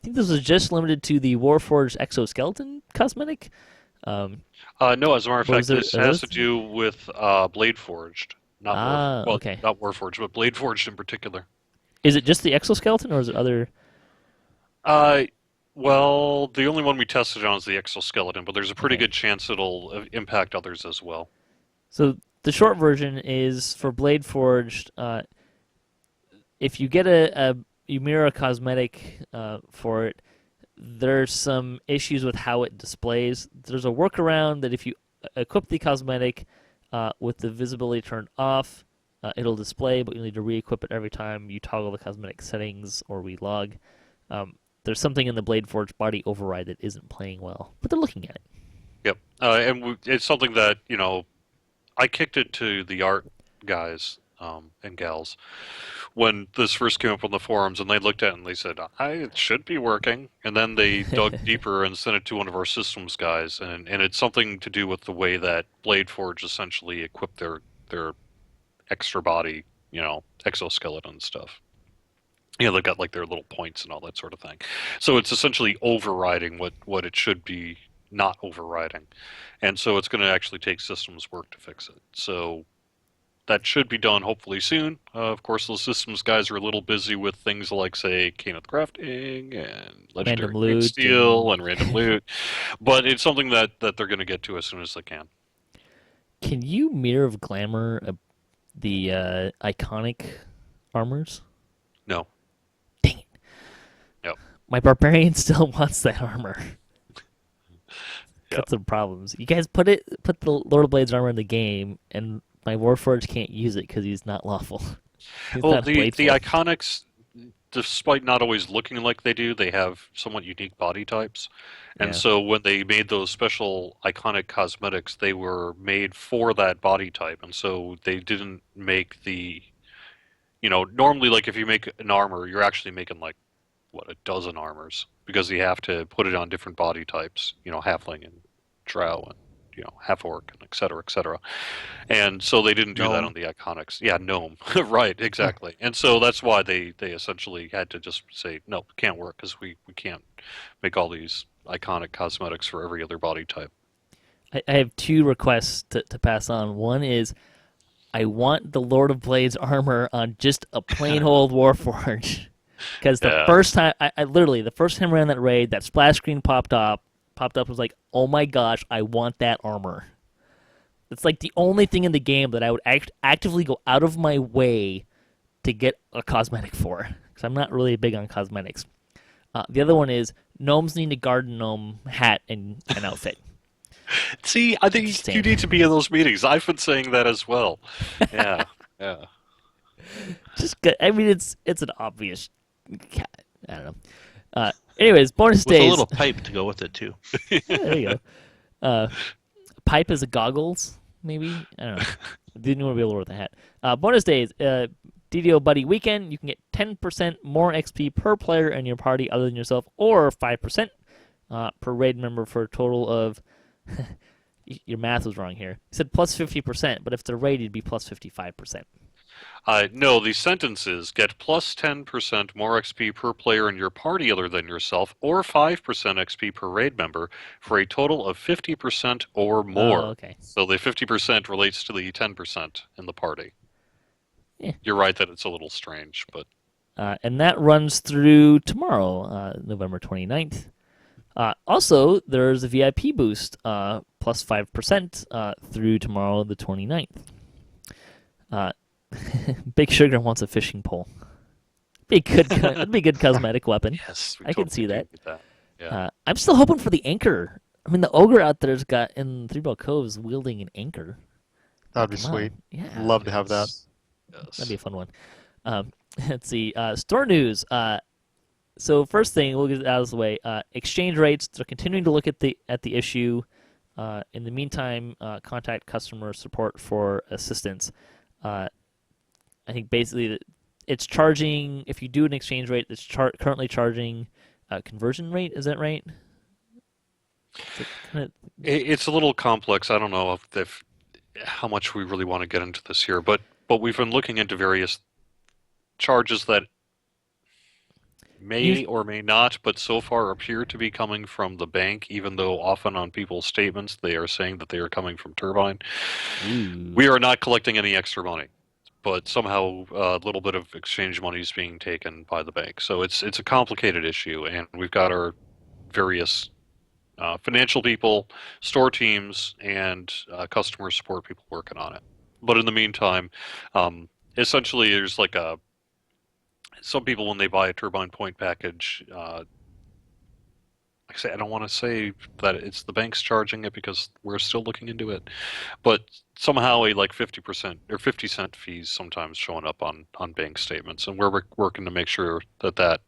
[SPEAKER 2] think this was just limited to the Warforged exoskeleton cosmetic.
[SPEAKER 1] No, as a matter of fact, this has to
[SPEAKER 2] those?
[SPEAKER 1] do with Blade Forged, not
[SPEAKER 2] okay.
[SPEAKER 1] not Warforged, but Blade Forged in particular.
[SPEAKER 2] Is it just the exoskeleton, or is it other?
[SPEAKER 1] Well, the only one we tested on is the exoskeleton, but there's a pretty
[SPEAKER 2] Okay.
[SPEAKER 1] good chance it'll impact others as well.
[SPEAKER 2] So the short version is for Blade Forged. If you get a Umira cosmetic for it, there's some issues with how it displays. There's a workaround that if you equip the cosmetic with the visibility turned off, it'll display, but you'll need to re-equip it every time you toggle the cosmetic settings or relog. There's something in the Blade Forge body override that isn't playing well, but they're looking at it.
[SPEAKER 1] Yep, and it's something that, I kicked it to the art guys and gals when this first came up on the forums, and they looked at it and they said, it should be working. And then they dug deeper and sent it to one of our systems guys, and it's something to do with the way that Blade Forge essentially equipped their extra body, exoskeleton stuff. They've got like their little points and all that sort of thing. So it's essentially overriding what it should be not overriding. And so it's going to actually take systems work to fix it. So that should be done hopefully soon. Of course, those systems guys are a little busy with things like, say, Kenneth Crafting and Legendary Green Steel and random loot. But it's something that they're going to get to as soon as they can.
[SPEAKER 2] Can you Mirror of Glamour the iconic armors?
[SPEAKER 1] No.
[SPEAKER 2] Dang it.
[SPEAKER 1] Yep.
[SPEAKER 2] My barbarian still wants that armor.
[SPEAKER 1] Yep.
[SPEAKER 2] Got some problems. You guys put the Lord of Blades armor in the game, and my Warforged can't use it because he's not lawful.
[SPEAKER 1] Well, the iconics, despite not always looking like they do, they have somewhat unique body types. And so when they made those special iconic cosmetics, they were made for that body type. And so they didn't make the, normally like if you make an armor, you're actually making like, a dozen armors because you have to put it on different body types, halfling and drow and, half orc and et cetera, et cetera. And so they didn't do that on the iconics. Yeah, gnome. Right, exactly. And so that's why they essentially had to just say, no, it can't work because we can't make all these iconic cosmetics for every other body type.
[SPEAKER 2] I have two requests to pass on. One is I want the Lord of Blades armor on just a plain old Warforged. Because the first time, I literally, the first time around that raid, that splash screen popped up, was like, oh my gosh, I want that armor. It's like the only thing in the game that I would actively go out of my way to get a cosmetic for. Because I'm not really big on cosmetics. The other one is gnomes need a garden gnome hat and an outfit.
[SPEAKER 1] See, I think you need to be in those meetings. I've been saying that as well. Yeah, yeah.
[SPEAKER 2] It's an obvious. I don't know. Anyways, bonus days.
[SPEAKER 3] With a little pipe to go with it too.
[SPEAKER 2] Yeah, there you go. Pipe as a goggles, maybe. I don't know. Didn't want to be able to wear the hat. Bonus days. DDO Buddy Weekend. You can get 10% more XP per player in your party other than yourself, or 5% per raid member for a total of. Your math was wrong here. You said plus 50%, but if it's a raid, it'd be plus 55%.
[SPEAKER 1] No, the sentence is get plus 10% more XP per player in your party other than yourself, or 5% XP per raid member for a total of 50% or more.
[SPEAKER 2] Oh, okay.
[SPEAKER 1] So the 50% relates to the 10% in the party.
[SPEAKER 2] Yeah.
[SPEAKER 1] You're right that it's a little strange, but...
[SPEAKER 2] and that runs through tomorrow, November 29th. Also, there's a VIP boost, plus 5% through tomorrow, the 29th. Big Sugar wants a fishing pole. Be a good cosmetic weapon.
[SPEAKER 1] Yes,
[SPEAKER 2] I can see that.
[SPEAKER 1] Yeah.
[SPEAKER 2] I'm still hoping for the anchor. I mean, the ogre out there's got in Three Bell Cove is wielding an anchor.
[SPEAKER 4] That'd be sweet.
[SPEAKER 2] Yeah,
[SPEAKER 4] Love to have that.
[SPEAKER 1] Yes.
[SPEAKER 2] that'd be a fun one. Let's see. Store news. So first thing, we'll get it out of the way. Exchange rates. They're continuing to look at the issue. In the meantime, contact customer support for assistance. I think basically it's charging, if you do an exchange rate, it's currently charging conversion rate. Is that right?
[SPEAKER 1] It's a little complex. I don't know if how much we really want to get into this here, but we've been looking into various charges that may or may not, but so far appear to be coming from the bank, even though often on people's statements they are saying that they are coming from Turbine.
[SPEAKER 2] Ooh.
[SPEAKER 1] We are not collecting any extra money, but somehow a little bit of exchange money is being taken by the bank. So it's a complicated issue, and we've got our various financial people, store teams, and customer support people working on it. But in the meantime, essentially there's like some people, when they buy a Turbine point package, like I say, I don't want to say that it's the bank's charging it because we're still looking into it, but somehow a like 50% or 50-cent fees sometimes showing up on bank statements, and we're working to make sure that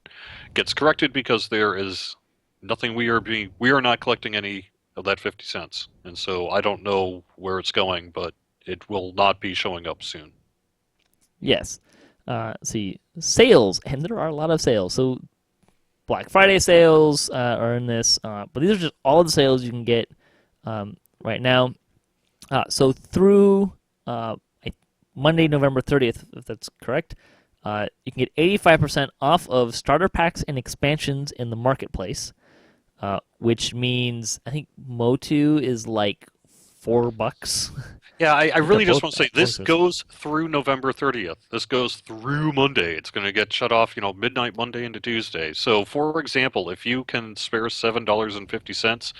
[SPEAKER 1] gets corrected, because there is nothing we are not collecting any of that 50 cents, and so I don't know where it's going, but it will not be showing up soon.
[SPEAKER 2] Yes. See, sales, and there are a lot of sales. So Black Friday sales are in this, but these are just all the sales you can get right now. So through Monday, November 30th, if that's correct, you can get 85% off of starter packs and expansions in the marketplace, which means I think Motu is like $4.
[SPEAKER 1] Yeah, I really just want to say this
[SPEAKER 2] both
[SPEAKER 1] goes through November 30th. This goes through Monday. It's going to get shut off, midnight Monday into Tuesday. So, for example, if you can spare $7.50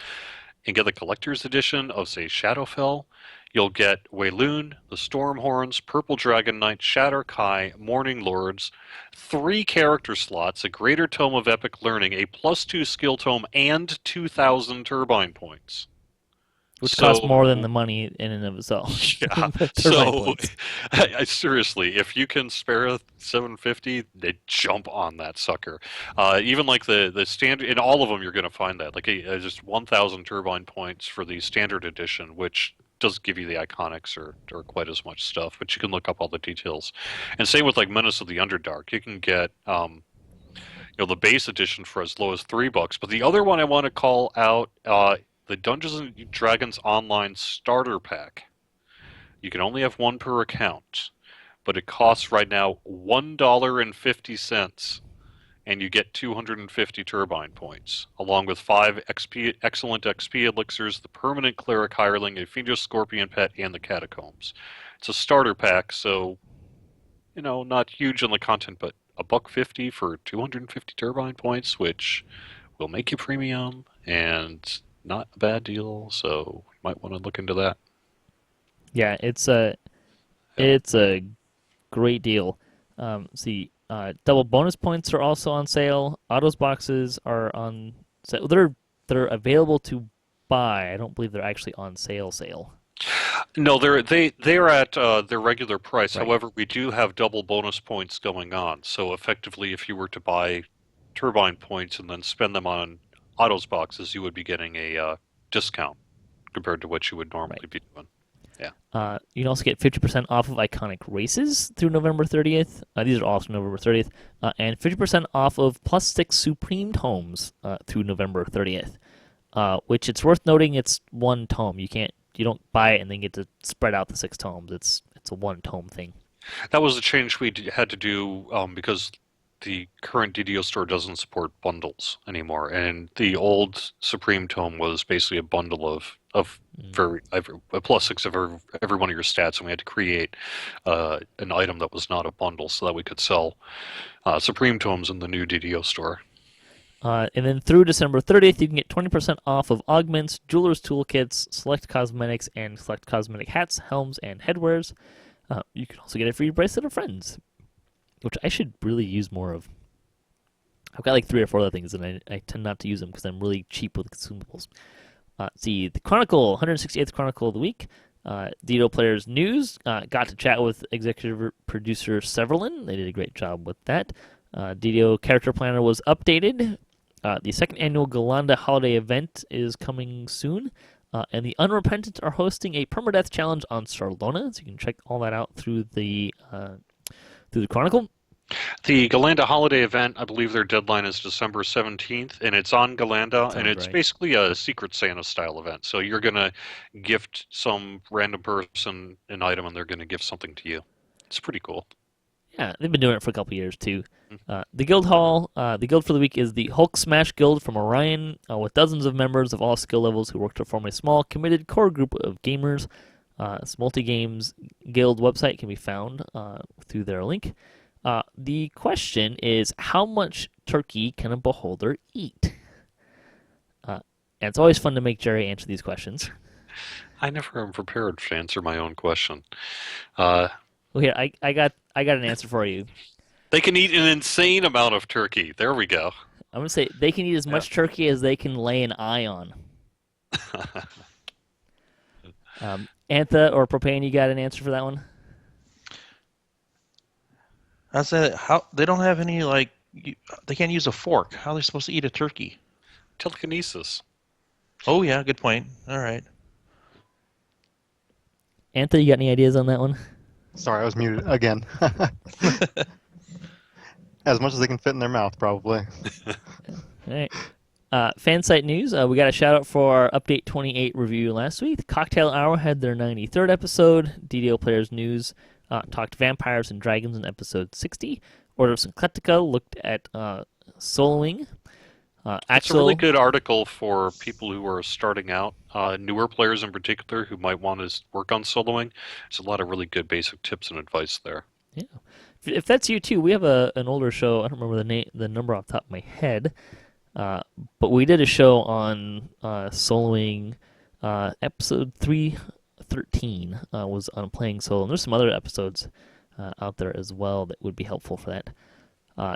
[SPEAKER 1] and get the collector's edition of, say, Shadowfell, you'll get Wayloon, the Stormhorns, Purple Dragon Knight, Shatter Kai, Morning Lords, 3 character slots, a Greater Tome of Epic Learning, a +2 skill tome, and 2,000 Turbine points.
[SPEAKER 2] Which costs more than the money in and of itself.
[SPEAKER 1] Yeah. So, seriously, if you can spare $7.50, they jump on that sucker. Even like the standard, in all of them, you're going to find that like just 1,000 Turbine points for the standard edition, which doesn't give you the iconics or quite as much stuff, but you can look up all the details. And same with like Menace of the Underdark, you can get the base edition for as low as $3. But the other one I want to call out. The Dungeons & Dragons Online Starter Pack. You can only have one per account, but it costs right now $1.50, and you get 250 Turbine points, along with 5 excellent XP elixirs, the Permanent Cleric Hireling, a Fiendish Scorpion Pet, and the Catacombs. It's a starter pack, so, not huge on the content, but $1.50 for 250 Turbine points, which will make you premium, and not a bad deal, so you might want to look into that.
[SPEAKER 2] Yeah, it's a great deal. Double bonus points are also on sale. Autos boxes are on sale. They're available to buy. I don't believe they're actually on sale.
[SPEAKER 1] No, they're at their regular price.
[SPEAKER 2] Right.
[SPEAKER 1] However, we do have double bonus points going on. So effectively, if you were to buy Turbine points and then spend them on Autos boxes, you would be getting a discount compared to what you would normally be doing. Yeah.
[SPEAKER 2] You can also get 50% off of iconic races through November 30th. These are all through November 30th. And 50% off of +6 Supreme tomes through November 30th. Which it's worth noting, it's one tome. You don't buy it and then get to spread out the 6 tomes. It's a one tome thing.
[SPEAKER 1] That was a change we had to do because the current DDO store doesn't support bundles anymore, and the old Supreme Tome was basically a bundle of a +6 of every one of your stats, and we had to create an item that was not a bundle so that we could sell Supreme Tomes in the new DDO store.
[SPEAKER 2] And then through December 30th, you can get 20% off of augments, jeweler's toolkits, select cosmetics, and select cosmetic hats, helms, and headwears. You can also get a free bracelet of friends, which I should really use more of. I've got like 3 or 4 other things, and I tend not to use them because I'm really cheap with consumables. The Chronicle, 168th Chronicle of the Week. DDO Players News. Got to chat with executive producer Severlin. They did a great job with that. DDO Character Planner was updated. The 2nd annual Galanda holiday event is coming soon. And the Unrepentant are hosting a permadeath challenge on Sarlona, so you can check all that out through the Chronicle.
[SPEAKER 1] The Galanda holiday event, I believe their deadline is December 17th, and it's on Galanda, and
[SPEAKER 2] Sounds
[SPEAKER 1] it's
[SPEAKER 2] right.
[SPEAKER 1] basically a Secret Santa style event. So you're going to gift some random person an item, and they're going to gift something to you. It's pretty cool.
[SPEAKER 2] Yeah, they've been doing it for a couple years too.
[SPEAKER 1] Mm.
[SPEAKER 2] The guild hall, the guild for the week is the Hulk Smash Guild from Orion, with dozens of members of all skill levels who work to form a small, committed core group of gamers. This multi-games guild website can be found through their link. The question is, how much turkey can a beholder eat? And it's always fun to make Jerry answer these questions.
[SPEAKER 1] I never am prepared to answer my own question.
[SPEAKER 2] Well, here I got an answer for you.
[SPEAKER 1] They can eat an insane amount of turkey. There we go.
[SPEAKER 2] I'm gonna say they can eat as much turkey as they can lay an eye on. Antha or Propane, you got an answer for that one?
[SPEAKER 3] I said, how they don't have any they can't use a fork. How are they supposed to eat a turkey?
[SPEAKER 1] Telekinesis.
[SPEAKER 3] Oh yeah, good point. All right.
[SPEAKER 2] Antha, you got any ideas on that one?
[SPEAKER 4] Sorry, I was muted again. As much as they can fit in their mouth, probably.
[SPEAKER 2] All right. Fan site news. We got a shout out for our Update 28 review last week. Cocktail Hour had their 93rd episode. DDO Players News talked vampires and dragons in episode 60. Order of Syncletica looked at soloing.
[SPEAKER 1] It's a really good article for people who are starting out, newer players in particular who might want to work on soloing. There's a lot of really good basic tips and advice there.
[SPEAKER 2] Yeah. If that's you too, we have an older show. I don't remember the number off the top of my head, but we did a show on soloing. Episode 313 was on playing solo, and there's some other episodes out there as well that would be helpful for that.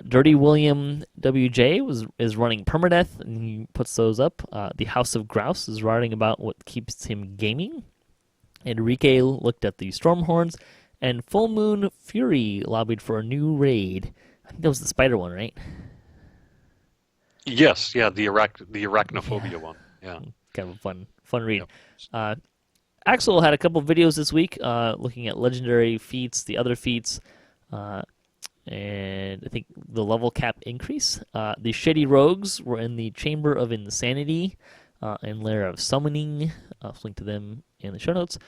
[SPEAKER 2] Dirty William WJ is running Permadeath, and he puts those up. The House of Grouse is writing about what keeps him gaming. Enrique looked at the Stormhorns, and Full Moon Fury lobbied for a new raid. I think that was the spider one, right?
[SPEAKER 1] Yes, yeah, the arachnophobia one. Yeah,
[SPEAKER 2] kind of a fun read. Yep. Axel had a couple videos this week looking at legendary feats, the other feats. And I think the level cap increase. The Shady Rogues were in the Chamber of Insanity and Lair of Summoning. I'll link to them in the show notes.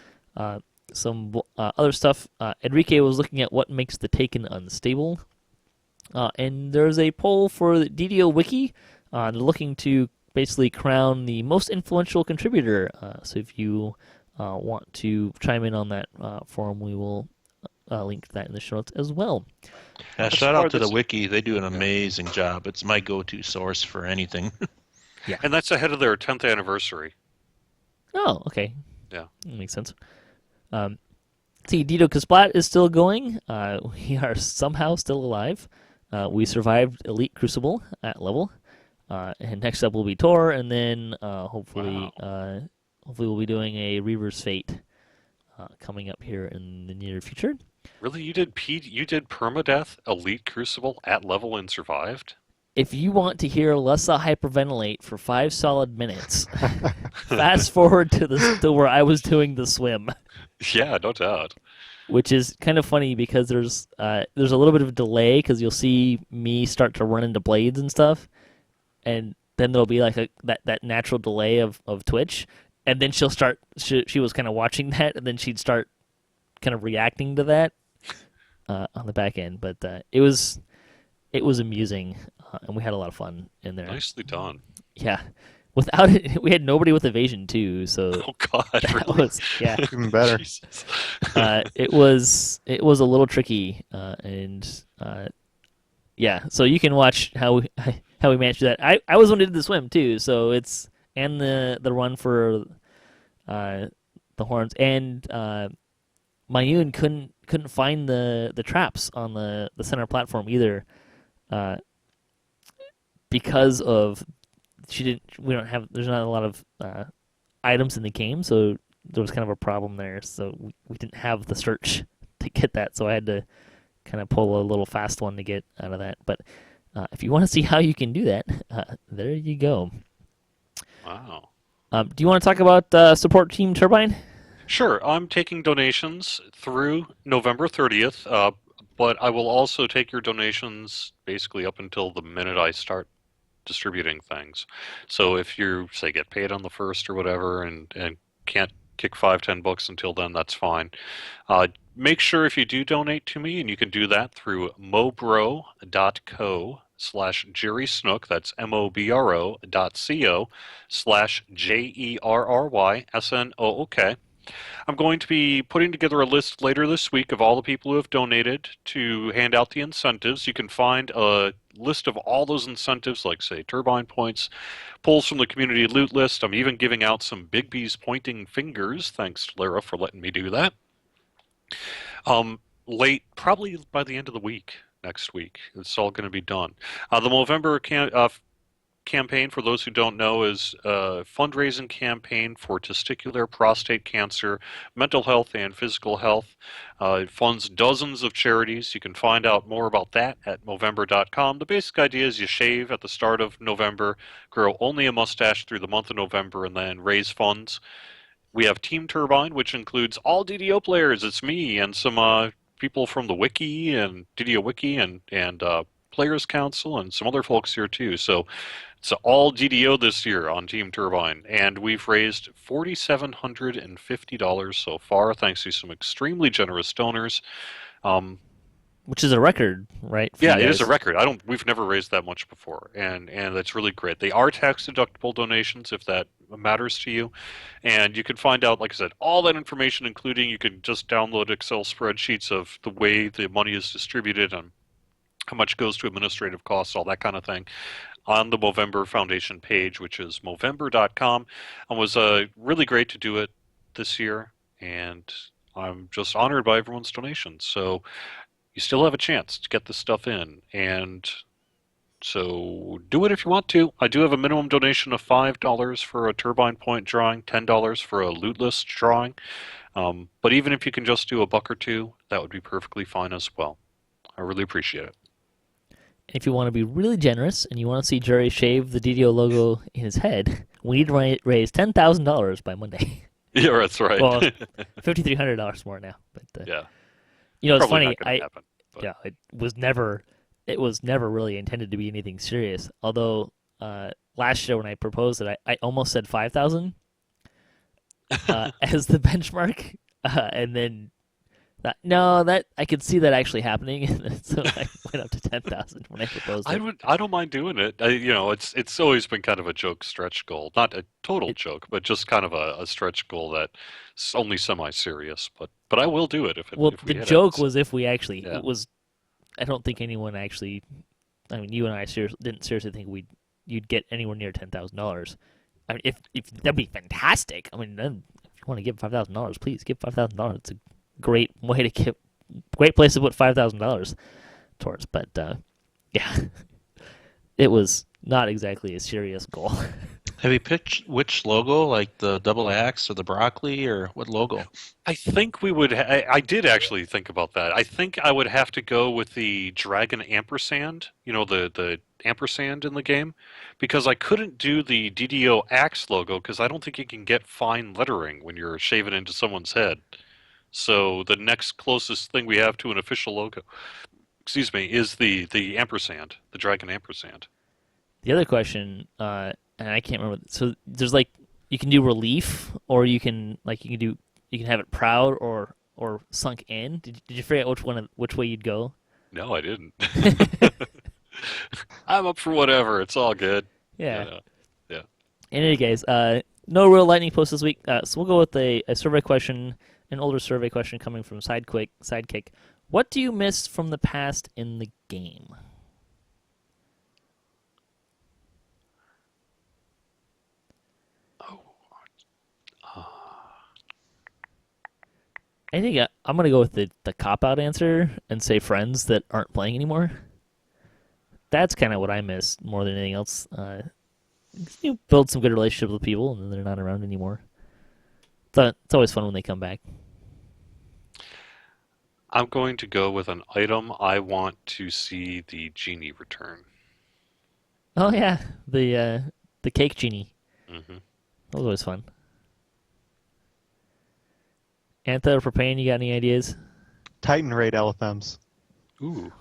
[SPEAKER 2] Some other stuff. Enrique was looking at what makes the Taken unstable. And there's a poll for the DDO Wiki. They're looking to basically crown the most influential contributor. So if you want to chime in on that forum, we will link to that in the show notes as well.
[SPEAKER 3] Yeah, shout out to the wiki. They do an amazing job. It's my go-to source for anything.
[SPEAKER 1] Yeah, and that's ahead of their 10th anniversary.
[SPEAKER 2] Oh, okay.
[SPEAKER 1] Yeah,
[SPEAKER 2] that makes sense. See, DDOCast is still going. We are somehow still alive. We survived Elite Crucible at level, and next up will be Tor, and then hopefully we'll be doing a Reaver's Fate coming up here in the near future.
[SPEAKER 1] Really, you did permadeath, Elite Crucible at level and survived?
[SPEAKER 2] If you want to hear Lessa hyperventilate for 5 solid minutes, fast forward to where I was doing the swim.
[SPEAKER 1] Yeah, no doubt.
[SPEAKER 2] Which is kind of funny because there's a little bit of a delay because you'll see me start to run into blades and stuff, and then there'll be like that natural delay of Twitch, and then she'll start. She was kind of watching that, and then she'd start kind of reacting to that on the back end. But it was amusing, and we had a lot of fun in there.
[SPEAKER 1] Nicely done.
[SPEAKER 2] Yeah. Without it, we had nobody with evasion too. So
[SPEAKER 1] oh god,
[SPEAKER 2] that
[SPEAKER 1] really?
[SPEAKER 2] was
[SPEAKER 4] even better.
[SPEAKER 2] It was a little tricky, and yeah. So you can watch how we managed that. I was one who did the swim too. So it's and the run for the horns, and Mayun couldn't find the traps on the center platform either, because of. There's not a lot of items in the game, so there was kind of a problem there. So we didn't have the search to get that, so I had to kind of pull a little fast one to get out of that. But if you want to see how you can do that, there you go.
[SPEAKER 1] Wow.
[SPEAKER 2] Do you want to talk about Support Team Turbine?
[SPEAKER 1] Sure. I'm taking donations through November 30th. but I will also take your donations basically up until the minute I start distributing things. So if you say get paid on the first or whatever and can't kick $5-10 until then, that's fine. Make sure if you do donate to me, and you can do that through mobro.co/Jerry Snook, that's mobro.co/JerrysSnook. I'm going to be putting together a list later this week of all the people who have donated to hand out the incentives. You can find a list of all those incentives, like, say, turbine points, pulls from the community loot list. I'm even giving out some Big B's pointing fingers. Thanks to Lara for letting me do that. Late, probably by the end of the week, next week. It's all going to be done. The November campaign, for those who don't know, is a fundraising campaign for testicular prostate cancer, mental health, and physical health. It funds dozens of charities. You can find out more about that at Movember.com. The basic idea is you shave at the start of November, grow only a mustache through the month of November, and then raise funds. We have Team Turbine, which includes all DDO players. It's me and some people from the Wiki and DDO Wiki and Players Council and some other folks here too. So it's all DDO this year on Team Turbine, and we've raised $4,750 so far, thanks to some extremely generous donors.
[SPEAKER 2] Which is a record, right?
[SPEAKER 1] Yeah, it is a record. We've never raised that much before, and that's really great. They are tax-deductible donations if that matters to you, and you can find out, like I said, all that information, including you can just download Excel spreadsheets of the way the money is distributed and how much goes to administrative costs, all that kind of thing, on the Movember Foundation page, which is Movember.com. It was really great to do it this year, and I'm just honored by everyone's donations. So you still have a chance to get this stuff in, and so do it if you want to. I do have a minimum donation of $5 for a turbine point drawing, $10 for a loot list drawing, but even if you can just do $1 or $2, that would be perfectly fine as well. I really appreciate it.
[SPEAKER 2] If you want to be really generous and you want to see Jerry shave the DDO logo in his head, we need to raise $10,000 by Monday.
[SPEAKER 1] Yeah, that's right.
[SPEAKER 2] Well, $5,300 more now, but
[SPEAKER 1] yeah.
[SPEAKER 2] You know, it's
[SPEAKER 1] Probably
[SPEAKER 2] funny.
[SPEAKER 1] happen, but...
[SPEAKER 2] Yeah, it was never really intended to be anything serious. Although last year when I proposed it, I almost said 5,000 as the benchmark, and then I could see that actually happening, and so I went up to 10,000 when I proposed it.
[SPEAKER 1] I don't mind doing it. It's always been kind of a joke stretch goal, not a total joke, but just kind of a stretch goal that's only semi-serious. But I will do it if we
[SPEAKER 2] the joke was if we actually it was. I don't think anyone actually. I mean, you and I didn't seriously think you'd get anywhere near $10,000. I mean, if that'd be fantastic. I mean, then if you want to give $5,000, please give $5,000. It's a great place to put $5,000 towards. But yeah, it was not exactly a serious goal.
[SPEAKER 3] Have you picked which logo, like the double axe or the broccoli, or what logo?
[SPEAKER 1] I think we would. I did actually think about that. I think I would have to go with the dragon ampersand. You know, the ampersand in the game, because I couldn't do the DDO axe logo because I don't think you can get fine lettering when you're shaving into someone's head. So the next closest thing we have to an official logo, is the ampersand, the dragon ampersand.
[SPEAKER 2] The other question, and I can't remember. So there's you can do relief, or you can have it proud or sunk in. Did you figure out which way you'd go?
[SPEAKER 1] No, I didn't. I'm up for whatever. It's all good.
[SPEAKER 2] Yeah.
[SPEAKER 1] Yeah.
[SPEAKER 2] In any case, no real lightning post this week. So we'll go with a survey question, an older survey question coming from Sidekick. What do you miss from the past in the game? I think I'm going to go with the cop-out answer and say friends that aren't playing anymore. That's kind of what I miss more than anything else. You build some good relationships with people, and then they're not around anymore. It's always fun when they come back.
[SPEAKER 1] I'm going to go with an item I want to see the genie return.
[SPEAKER 2] Oh, yeah. The cake genie.
[SPEAKER 1] Mm-hmm.
[SPEAKER 2] That was always fun. Antha or Propane, you got any ideas?
[SPEAKER 4] Titan raid LFMs.
[SPEAKER 1] Ooh.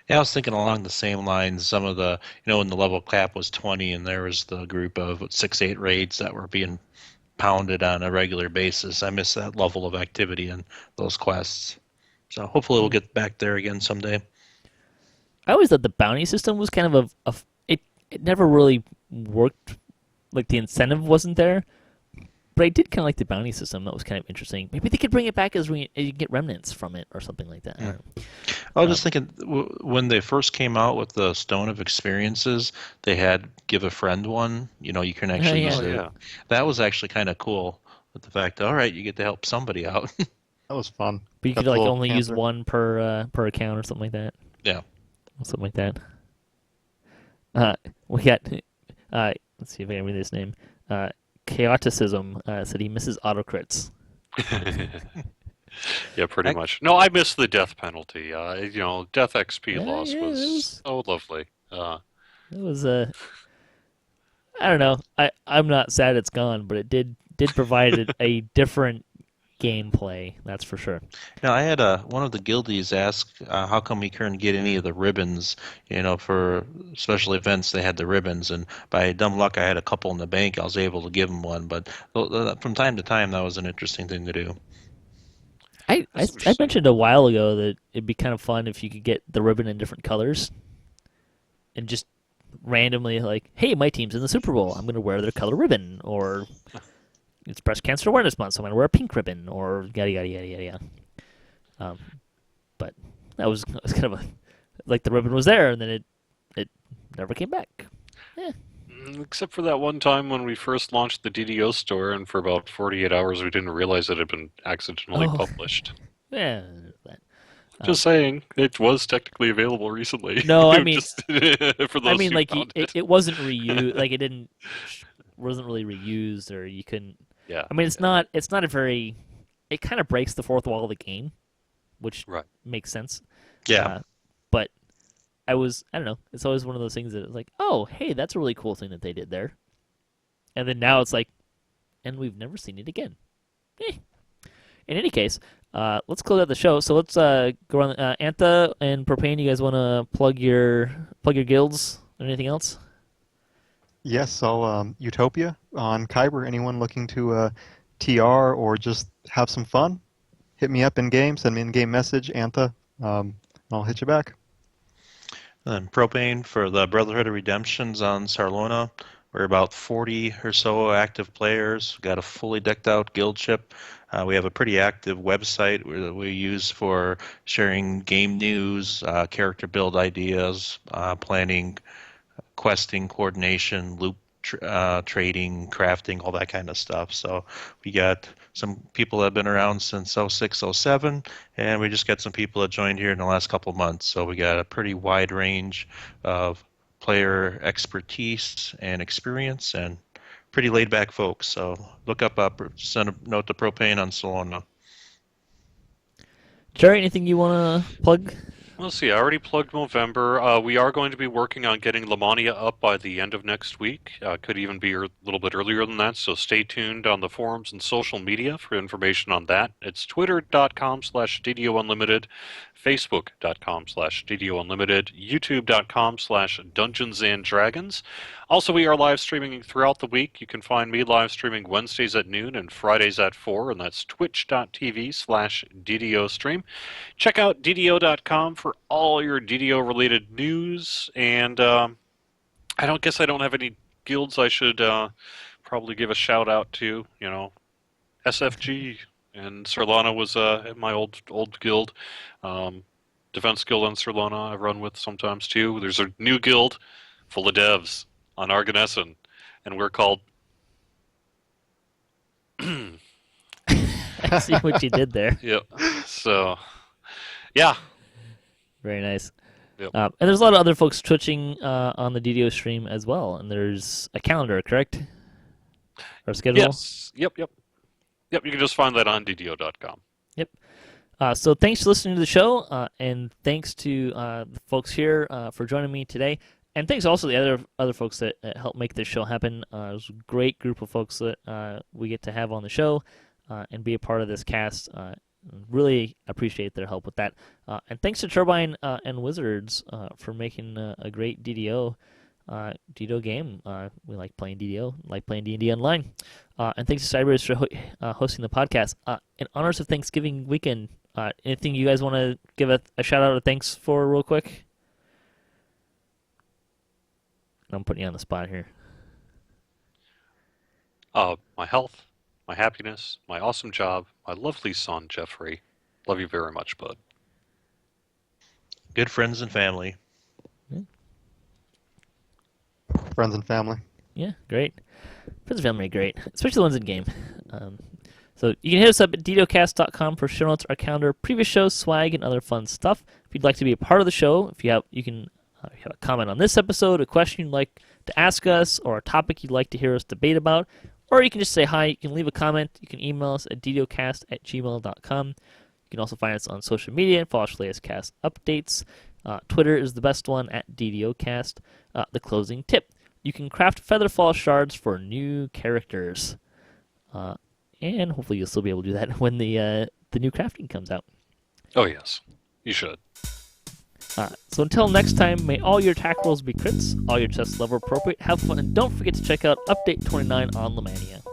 [SPEAKER 3] Yeah, I was thinking along the same lines. Some of the, when the level cap was 20, and there was the group of 6, 8 raids that were being pounded on a regular basis. I miss that level of activity in those quests. So hopefully we'll get back there again someday.
[SPEAKER 2] I always thought the bounty system was kind of it never really worked. Like the incentive wasn't there, but I did kind of like the bounty system. That was kind of interesting. Maybe they could bring it back as you get remnants from it or something like that.
[SPEAKER 3] I was just thinking when they first came out with the Stone of Experiences, they had give a friend one. You can actually
[SPEAKER 2] yeah.
[SPEAKER 3] use it.
[SPEAKER 1] Yeah.
[SPEAKER 3] That was actually kind of cool. With the fact, all right, you get to help somebody out.
[SPEAKER 4] That was fun.
[SPEAKER 2] But you
[SPEAKER 4] Got
[SPEAKER 2] could
[SPEAKER 4] the
[SPEAKER 2] like
[SPEAKER 4] little
[SPEAKER 2] only use
[SPEAKER 4] panther.
[SPEAKER 2] one per account or something like that.
[SPEAKER 3] Yeah.
[SPEAKER 2] Something like that. We got. Let's see if I can read this name. Chaoticism said he misses autocrits.
[SPEAKER 1] Yeah, pretty much. No, I miss the death penalty. Death XP loss
[SPEAKER 2] it
[SPEAKER 1] was so lovely.
[SPEAKER 2] It was I don't know. I'm not sad it's gone, but it did provide a different gameplay. That's for sure.
[SPEAKER 3] Now, I had one of the guildies ask how come we couldn't get any of the ribbons, for special events they had the ribbons, and by dumb luck I had a couple in the bank. I was able to give them one, but from time to time that was an interesting thing to do.
[SPEAKER 2] I mentioned a while ago that it'd be kind of fun if you could get the ribbon in different colors and just randomly like, hey, my team's in the Super Bowl. I'm going to wear their color ribbon, or it's Breast Cancer Awareness Month, so I'm going to wear a pink ribbon, or yada, yada, yada, yada, yada. But that was kind of like the ribbon was there, and then it never came back.
[SPEAKER 1] Except for that one time when we first launched the DDO store, and for about 48 hours we didn't realize it had been accidentally published.
[SPEAKER 2] Yeah. That.
[SPEAKER 1] Just saying, it was technically available recently.
[SPEAKER 2] No, I mean,
[SPEAKER 1] for those who
[SPEAKER 2] like
[SPEAKER 1] found
[SPEAKER 2] it wasn't reused. Like it wasn't really reused, or you couldn't.
[SPEAKER 1] Yeah.
[SPEAKER 2] I mean, it's not a very. It kind of breaks the fourth wall of the game, which makes sense.
[SPEAKER 3] Yeah.
[SPEAKER 2] But I don't know. It's always one of those things that it's like, oh, hey, that's a really cool thing that they did there. And then now it's like, and we've never seen it again. In any case, let's close out the show. So let's go on. Antha and Propane, you guys want to plug your guilds or anything else?
[SPEAKER 4] Yes, so Utopia on Kyber. Anyone looking to TR or just have some fun, hit me up in game. Send me an in-game message, Antha, and I'll hit you back.
[SPEAKER 3] And Propane for the Brotherhood of Redemptions on Sarlona. We're about 40 or so active players. We've got a fully decked out guild ship. We have a pretty active website that we use for sharing game news, character build ideas, planning, questing, coordination, loop trading, crafting, all that kind of stuff. So we got some people that have been around since 06, 07, and we just got some people that joined here in the last couple of months. So we got a pretty wide range of player expertise and experience, and pretty laid back folks. So look up, send a note to Propane on Solana.
[SPEAKER 2] Jerry, anything you want to plug?
[SPEAKER 1] Let's see, I already plugged Movember. We are going to be working on getting Lamania up by the end of next week. Could even be a little bit earlier than that, so stay tuned on the forums and social media for information on that. It's twitter.com/DDO Unlimited, facebook.com/DDO Unlimited, youtube.com/Dungeons and Dragons. Also, we are live streaming throughout the week. You can find me live streaming Wednesdays at noon and Fridays at 4, and that's twitch.tv/DDO stream. Check out DDO.com for all your DDO-related news, and I don't have any guilds I should probably give a shout-out to. SFG and Sarlana was my old guild. Defense Guild on Sarlana I run with sometimes, too. There's a new guild full of devs on Arganessen, and we're called...
[SPEAKER 2] I see what you did there.
[SPEAKER 1] Yep. So, yeah.
[SPEAKER 2] Very nice.
[SPEAKER 1] Yep.
[SPEAKER 2] And there's a lot of other folks twitching on the DDO stream as well, and there's a calendar, correct? Or schedule?
[SPEAKER 1] Yes. Yep, you can just find that on DDO.com.
[SPEAKER 2] Yep. So thanks for listening to the show, and thanks to the folks here for joining me today. And thanks also to the other folks that helped make this show happen. It was a great group of folks that we get to have on the show and be a part of this cast. Really appreciate their help with that. And thanks to Turbine and Wizards for making a great DDO game. We like playing DDO, like playing D&D online. And thanks to Cybers for hosting the podcast. In honors of Thanksgiving weekend, anything you guys want to give a shout out or thanks for real quick? I'm putting you on the spot here.
[SPEAKER 1] My health, my happiness, my awesome job, my lovely son, Jeffrey. Love you very much, bud.
[SPEAKER 3] Good friends and family.
[SPEAKER 4] Friends and family.
[SPEAKER 2] Yeah, great. Friends and family are great, especially the ones in game. So you can hit us up at DDOCast.com for show notes, our calendar, previous shows, swag, and other fun stuff. If you'd like to be a part of the show, if you have a comment on this episode, a question you'd like to ask us, or a topic you'd like to hear us debate about, or you can just say hi. You can leave a comment. You can email us at ddocast@gmail.com. You can also find us on social media and follow us for latest cast updates. Twitter is the best one at DDOcast. The closing tip: you can craft Featherfall shards for new characters, and hopefully you'll still be able to do that when the new crafting comes out.
[SPEAKER 1] Oh, yes. You should.
[SPEAKER 2] So until next time, may all your attack rolls be crits, all your tests level appropriate, have fun, and don't forget to check out Update 29 on Lemania.